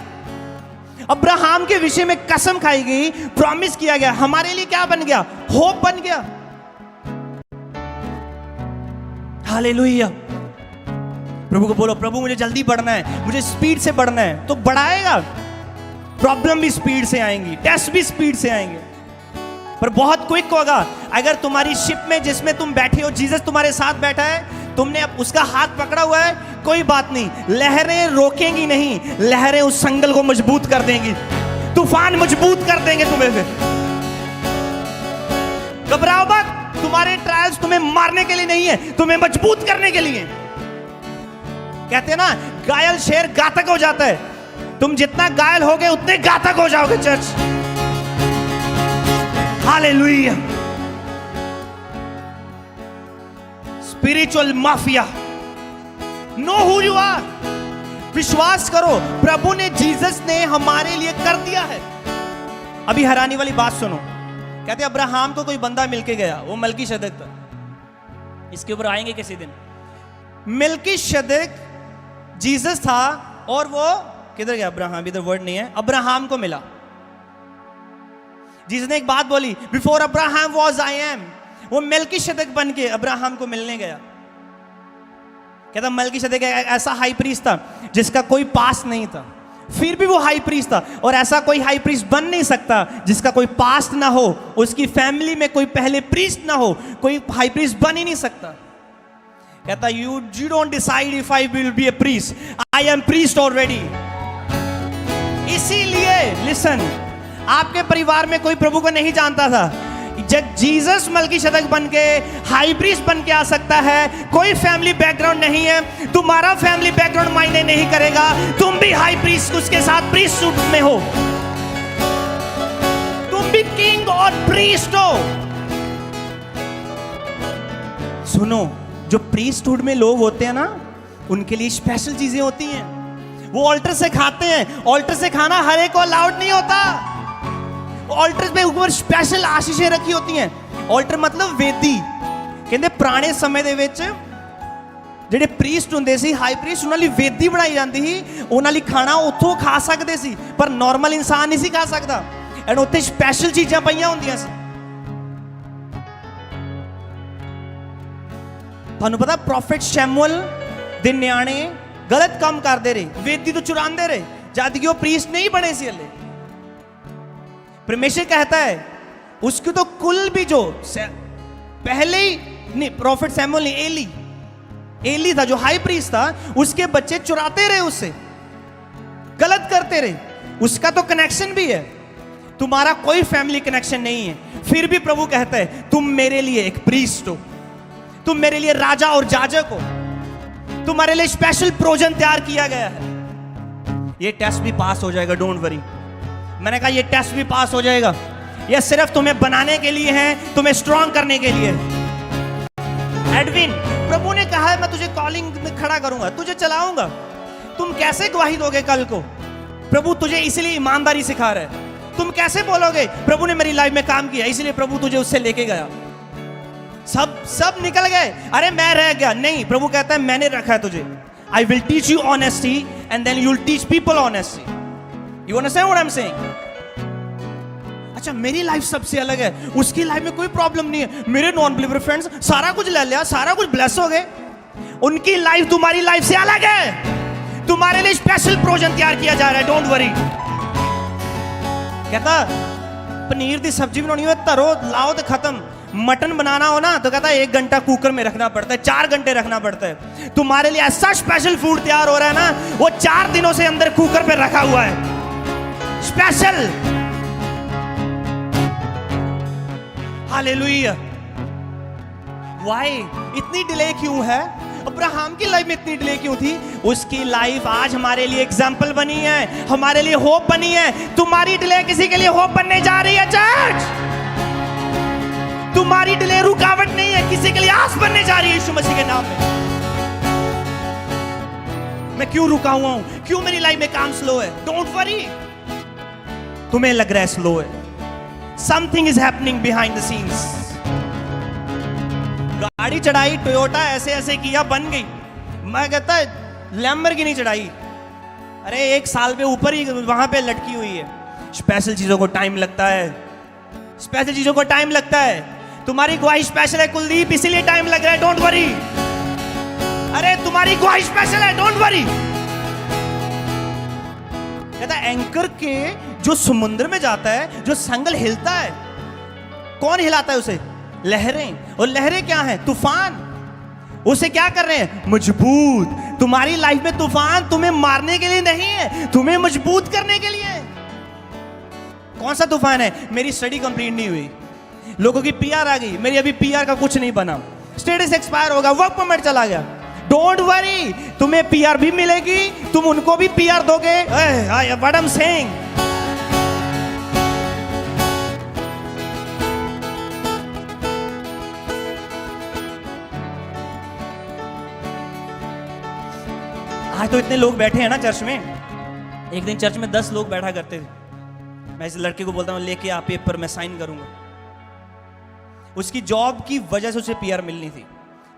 Speaker 1: अब्राहम के विषय में कसम खाई गई, प्रॉमिस किया गया, हमारे लिए क्या बन गया? होप बन गया। हालेलुया। प्रभु को बोलो, प्रभु मुझे जल्दी बढ़ना है, मुझे स्पीड से बढ़ना है। तो बढ़ाएगा। प्रॉब्लम भी स्पीड से आएंगी, टेस्ट भी स्पीड से आएंगे, पर बहुत क्विक होगा। अगर तुम्हारी शिप में जिसमें तुम बैठे हो, जीसस तुम्हारे साथ बैठा है, तुमने अब उसका हाथ पकड़ा हुआ है, कोई बात नहीं, लहरें रोकेंगी नहीं, लहरें उस संगल को मजबूत कर देंगी, तूफान मजबूत कर देंगे तुम्हें। फिर घबराओ मत, तुम्हारे ट्रायल्स तुम्हें मारने के लिए नहीं है, तुम्हें मजबूत करने के लिए। कहते हैं ना, घायल शेर घातक हो जाता है। तुम जितना घायल होगे उतने घातक हो जाओगे church. Hallelujah. Spiritual mafia, know who you are. विश्वास करो, प्रभु ने, जीसस ने हमारे लिए कर दिया है। अभी हैरानी वाली बात सुनो। कहते अब्राहम को कोई बंदा मिलके गया, वो मलकीशेदेक था। इसके ऊपर आएंगे किसी दिन। मलकीशेदेक जीसस था, और वो किधर गया? अब्राहम, इधर वर्ड नहीं है। अब्राहम को मिला। जीसस ने एक बात बोली, before Abraham was I am. वो मलकीशेदेक बन के अब्राहम को मिलने गया। कहता मलकीशेदेक ऐसा हाई प्रीस्ट था जिसका कोई पास नहीं था, फिर भी वो हाई प्रीस्ट था। और ऐसा कोई हाई प्रीस्ट बन नहीं सकता जिसका कोई पास्ट ना हो, उसकी फैमिली में कोई पहले प्रीस्ट ना हो, कोई हाई प्रीस्ट बन ही नहीं सकता। कहता you don't decide if I will be A priest, I am priest already. इसीलिए लिसन, आपके परिवार में कोई प्रभु को नहीं जानता था, जब जीसस मलकीशेदेक बन के हाई प्रीस्ट बन के आ सकता है। कोई फैमिली बैकग्राउंड नहीं है, तुम्हारा फैमिली बैकग्राउंड मायने नहीं करेगा, तुम भी हाई प्रीस्ट उसके साथ प्रीस्ट सूट में हो, तुम भी किंग और प्रीस्ट हो। सुनो, जो प्रीस्टहुड में लोग होते हैं ना, उनके लिए स्पेशल चीजें होती हैं। वो ऑल्टर से खाते हैं। ऑल्टर से खाना हर एक को अलाउड नहीं होता। ऑल्टर पे ऊपर स्पेशल आशीषें रखी होती हैं। ऑल्टर मतलब वेदी। कहते पुराने समय ਦੇ ਵਿੱਚ ਜਿਹੜੇ ਪ੍ਰੀਸਟ ਹੁੰਦੇ ਸੀ, ਹਾਈ ਪ੍ਰੀਸਟ, ਉਹਨਾਂ ਲਈ ਵੇਦੀ ਬਣਾਈ ਜਾਂਦੀ ਸੀ। ਉਹਨਾਂ ਲਈ ਖਾਣਾ ਉੱਥੋਂ ਖਾ ਸਕਦੇ ਸੀ, ਪਰ ਨਾਰਮਲ ਇਨਸਾਨ ਨਹੀਂ ਸੀ ਖਾ ਸਕਦਾ। ਐਂਡ ਉੱਥੇ ਸਪੈਸ਼ਲ ਚੀਜ਼ਾਂ ਪਈਆਂ ਹੁੰਦੀਆਂ ਸੀ। ਤੁਹਾਨੂੰ ਪਤਾ, ਪ੍ਰੋਫਿਟ ਸ਼ੈਮੂਅਲ ਦੇ ਨਿਆਣੇ ਗਲਤ ਕੰਮ ਕਰਦੇ ਰਹੇ, ਵੇਦੀ ਤੋਂ ਚੁਰਾਉਂਦੇ ਰਹੇ, ਜਦ ਕਿ ਉਹ ਪ੍ਰੀਸਟ नहीं बने ਸੀ हले। परमेश्वर कहता है उसकी तो कुल भी जो पहले ही नहीं, प्रॉफिट सैमुअल नहीं, एली था जो हाई प्रीस्ट था, उसके बच्चे चुराते रहे, उससे गलत करते रहे। उसका तो कनेक्शन भी है, तुम्हारा कोई फैमिली कनेक्शन नहीं है, फिर भी प्रभु कहता है तुम मेरे लिए एक प्रीस्ट हो, तुम मेरे लिए राजा और जाजक हो, तुम्हारे लिए स्पेशल प्रोजन तैयार किया गया है। ये टेस्ट भी पास हो जाएगा, डोंट वरी। मैंने कहा ये टेस्ट भी पास हो जाएगा। ये सिर्फ तुम्हें बनाने के लिए है, तुम्हें स्ट्रांग करने के लिए। एडविन, प्रभु ने कहा है मैं तुझे कॉलिंग में खड़ा करूंगा, तुझे चलाऊंगा। तुम कैसे गवाही दोगे कल को? प्रभु तुझे इसलिए ईमानदारी सिखा रहा है। तुम कैसे बोलोगे प्रभु ने मेरी लाइफ में काम किया इसलिए प्रभु तुझे उससे लेके गया? सब निकल गए, अरे मैं रह गया। नहीं, प्रभु कहता है मैंने रखा है तुझे। I will teach you honesty and then you will teach people honesty. You understand what I'm saying? अच्छा, मेरी लाइफ सबसे अलग है, उसकी लाइफ में कोई प्रॉब्लम नहीं है। मेरे नॉन बिलीवर फ्रेंड्स सारा कुछ ले लिया, सारा कुछ ब्लेस हो गए। उनकी लाइफ तुम्हारी लाइफ से अलग है। तुम्हारे लिए स्पेशल प्रोजन तैयार किया जा रहा है, डोंट वरी। कहता पनीर की सब्जी बनानी हो, तरो लाओ तो खत्म। मटन बनाना हो ना तो कहता है 1 घंटा कुकर में रखना पड़ता है, 4 घंटे रखना पड़ता है। तुम्हारे लिए ऐसा स्पेशल फूड तैयार हो रहा है ना, वो 4 दिनों से अंदर कुकर पे रखा हुआ है, स्पेशल। हालेलुया। व्हाई इतनी डिले क्यों है? अब्राहम की लाइफ में इतनी डिले क्यों थी? उसकी लाइफ आज हमारे लिए एग्जाम्पल बनी है, हमारे लिए होप बनी है। तुम्हारी डिले किसी के लिए होप बनने जा रही है चर्च। तुम्हारी डिले रुकावट नहीं है, किसी के लिए आस बनने जा रही है यीशु मसीह के नाम में। मैं क्यों रुका हुआ हूं, क्यों मेरी लाइफ में काम स्लो है? Don't worry. तुम्हें लग रहा है स्लो है, something is happening behind the scenes. गाड़ी चढ़ाई टोयोटा, ऐसे ऐसे किया, बन गई। मैं कहता है लैम्बोर्गिनी चढ़ाई, अरे 1 साल पे ऊपर ही वहां पे लटकी हुई है। स्पेशल चीजों को टाइम लगता है, स्पेशल चीजों को टाइम लगता है। तुम्हारी गवाही स्पेशल है कुलदीप, इसीलिए टाइम लग रहा है, डोंट वरी। अरे तुम्हारी गवाही स्पेशल है, डोंट वरी। कहता है एंकर के जो समुद्र में जाता है, जो संगल हिलता है, कौन हिलाता है उसे? लहरें। और लहरें क्या है? तूफान। उसे क्या कर रहे हैं? मजबूत। तुम्हारी लाइफ में तूफान तुम्हें मारने के लिए नहीं है, तुम्हें मजबूत करने के लिए है। कौन सा तूफान है? मेरी स्टडी कंप्लीट नहीं हुई, लोगों की पीआर आ गई, मेरी अभी पीआर का कुछ नहीं बना, स्टेटस एक्सपायर होगा, वर्क परमिट चला गया। डोंट वरी, तुम्हें पीआर भी मिलेगी, तुम उनको भी पीआर दोगे। व्हाट आई एम सेइंग, आज तो इतने लोग बैठे हैं ना चर्च में। एक दिन चर्च में 10 लोग बैठा करते थे। मैं इस लड़के को बोलता हूँ लेके आ पेपर, मैं साइन करूंगा। उसकी जॉब की वजह से उसे पीआर मिलनी थी।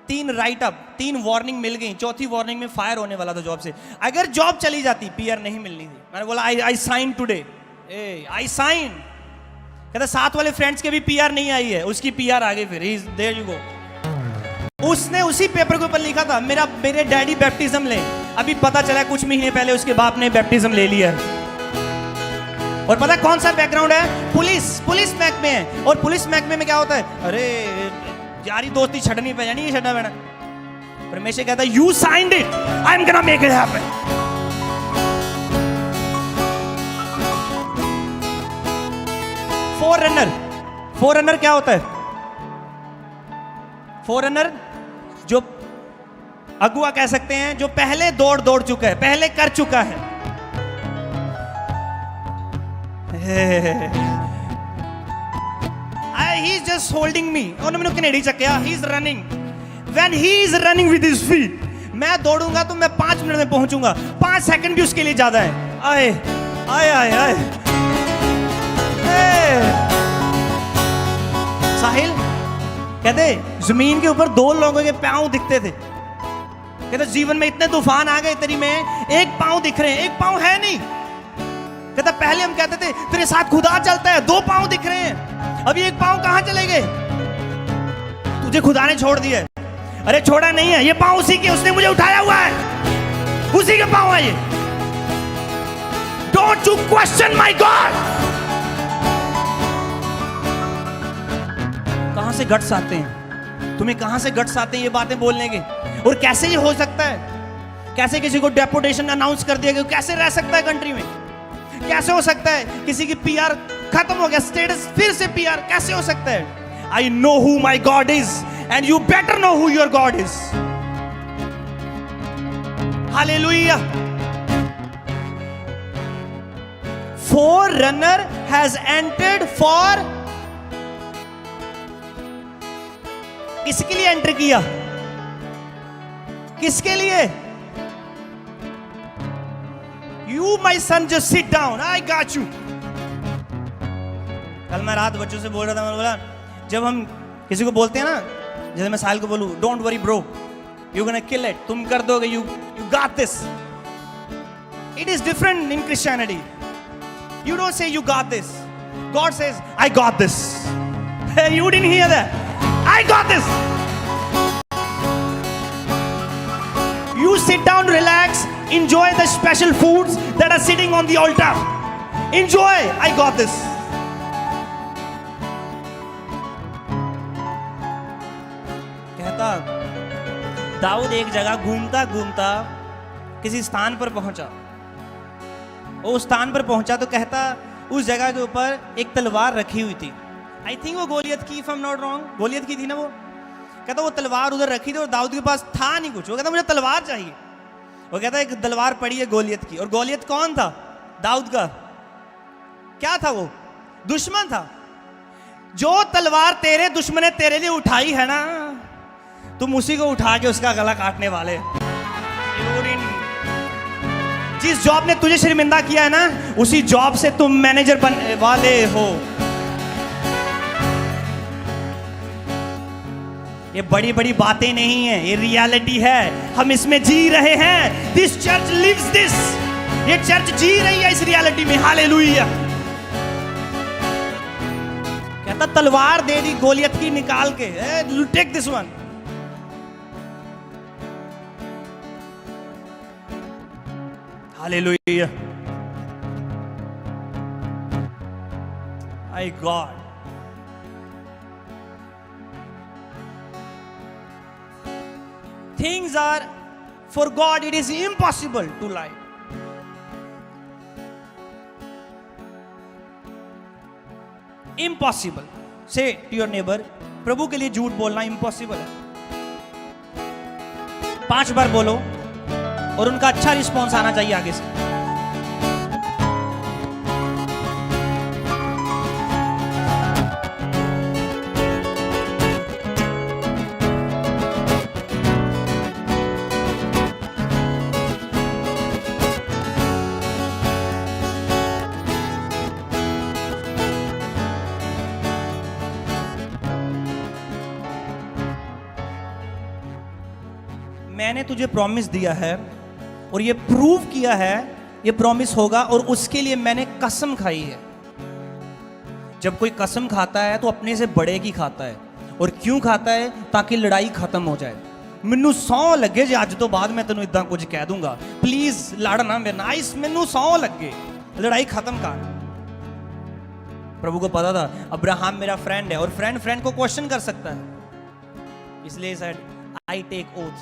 Speaker 1: 3 राइट अप, 3 वार्निंग मिल गई, चौथी वार्निंग में फायर होने वाला था जॉब से। अगर जॉब चली जाती, पीआर नहीं मिलनी थी। मैंने बोला आई साइन टुडे, आई साइन। कहता 7 वाले फ्रेंड्स के भी पीआर नहीं आई है, उसकी पीआर आ गई। फिर देयर यू गो। उसने उसी पेपर के ऊपर लिखा था मेरे डैडी बैप्टिज्म ले। अभी पता चला कुछ महीने पहले उसके बाप ने बैप्टिज्म ले लिया। और पता कौन सा बैकग्राउंड है? पुलिस महकमे है। और पुलिस महकमे में क्या होता है? अरे यारी दोस्ती छड़नी पे नहीं छड़ना बेटा। परमेश्वर कहता है you signed it, I am gonna make it happen. Forerunner क्या होता है? फोररनर जो अगुआ कह सकते हैं, जो पहले दौड़ चुका है, पहले कर चुका है। He is just holding me। और मैंने Kennedy चक्या, he is running। When he is running with his feet, मैं दौड़ूंगा तो मैं 5 मिनट में पहुंचूंगा। 5 सेकंड भी उसके लिए ज्यादा है। आए आए आए आए साहिल कहते जमीन के ऊपर 2 लोगों के पांव दिखते थे। कहते जीवन में इतने तूफान आ गए, तेरी में 1 पांव दिख रहे हैं, 1 पांव है नहीं। कहता पहले हम कहते थे तेरे साथ खुदा चलता है, 2 पांव दिख रहे हैं, अभी 1 पांव कहां चले गए? तुझे खुदा ने छोड़ दिया। अरे छोड़ा नहीं है, ये पांव उसी के, उसने मुझे उठाया हुआ है, उसी के पांव है ये। Don't you question my God. कहां से गट्स आते हैं? तुम्हें कहां से गट्स आते हैं ये बातें बोलने के? और कैसे ये हो सकता है? कैसे किसी को डेपुटेशन अनाउंस कर दिया गया? कैसे रह सकता है कंट्री में? कैसे हो सकता है किसी की पीआर खत्म हो गया, स्टेटस फिर से पीआर? कैसे हो सकता है? I know who my God is and you better know who your God is. Hallelujah. Forerunner has entered for, किसके लिए एंटर किया? किसके लिए? You my son just sit down, I got you। कल मैं रात बच्चों से बोल रहा था, मैंने बोला जब हम किसी को बोलते हैं ना, जैसे मैं साहिल को बोलूं don't worry bro, you gonna kill it, तुम कर दोगे, you got this. It is different in Christianity. You don't say you got this, God says I got this. You didn't here that, I got this। You sit down, relax, enjoy the special foods that are sitting on the altar. Enjoy, I got this। कहता दाऊद एक जगह घूमता घूमता किसी स्थान पर पहुंचा। वो उस स्थान पर पहुंचा तो कहता उस जगह के ऊपर एक तलवार रखी हुई थी। आई थिंक वो गोलियत की, if I am not wrong, Goliath की थी ना वो। कहता वो तलवार उधर रखी थी और दाऊद के पास था नहीं कुछ। वो कहता मुझे तलवार चाहिए। वो कहता एक तलवार पड़ी है गोलियत की। और गोलियत कौन था? दाऊद का क्या था? वो दुश्मन था। जो तलवार तेरे दुश्मन ने तेरे लिए उठाई है ना, तुम उसी को उठा के उसका गला काटने वाले। जिस जॉब ने तुझे शर्मिंदा किया है ना, उसी जॉब से तुम मैनेजर बनने वाले हो। ये बड़ी बड़ी बातें नहीं है, ये रियलिटी है, हम इसमें जी रहे हैं। दिस चर्च लिव्स दिस, ये चर्च जी रही है इस रियलिटी में। हालेलुया। कहता तलवार दे दी गोलियत की निकाल के, take this one. Hallelujah. My God. Things are, for God it is impossible to lie. Impossible. Say to your neighbor, प्रभु के लिए झूठ बोलना इम्पॉसिबल है। 5 बार बोलो और उनका अच्छा रिस्पॉन्स आना चाहिए आगे से। मैंने तुझे प्रॉमिस दिया है और ये प्रूव किया है, ये प्रॉमिस होगा, और उसके लिए मैंने कसम खाई है। जब कोई कसम खाता है तो अपने से बड़े की खाता है। और क्यों खाता है? ताकि लड़ाई खत्म हो जाए। मैनू सौ लगे जे अज तो बाद मैं तेनों इदा कुछ कह दूंगा, प्लीज लड़ना मेरे नाल, इस मैनू सौ लगे, लड़ाई खत्म कर। प्रभु को पता था अब्राहम मेरा फ्रेंड है और फ्रेंड को क्वेश्चन कर सकता है, इसलिए सेड आई टेक ओथ।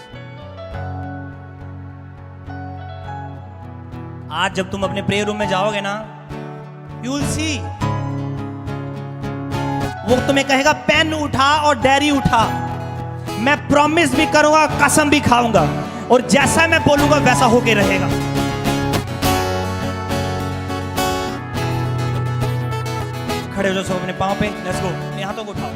Speaker 1: आज जब तुम अपने प्रेयर रूम में जाओगे ना, यू विल सी, वो तुम्हें कहेगा पेन उठा और डायरी उठा, मैं प्रॉमिस भी करूंगा, कसम भी खाऊंगा, और जैसा मैं बोलूंगा वैसा होके रहेगा। खड़े हो जाओ सब अपने पांव पे, लेट्स गो, अपने हाथों को उठाओ।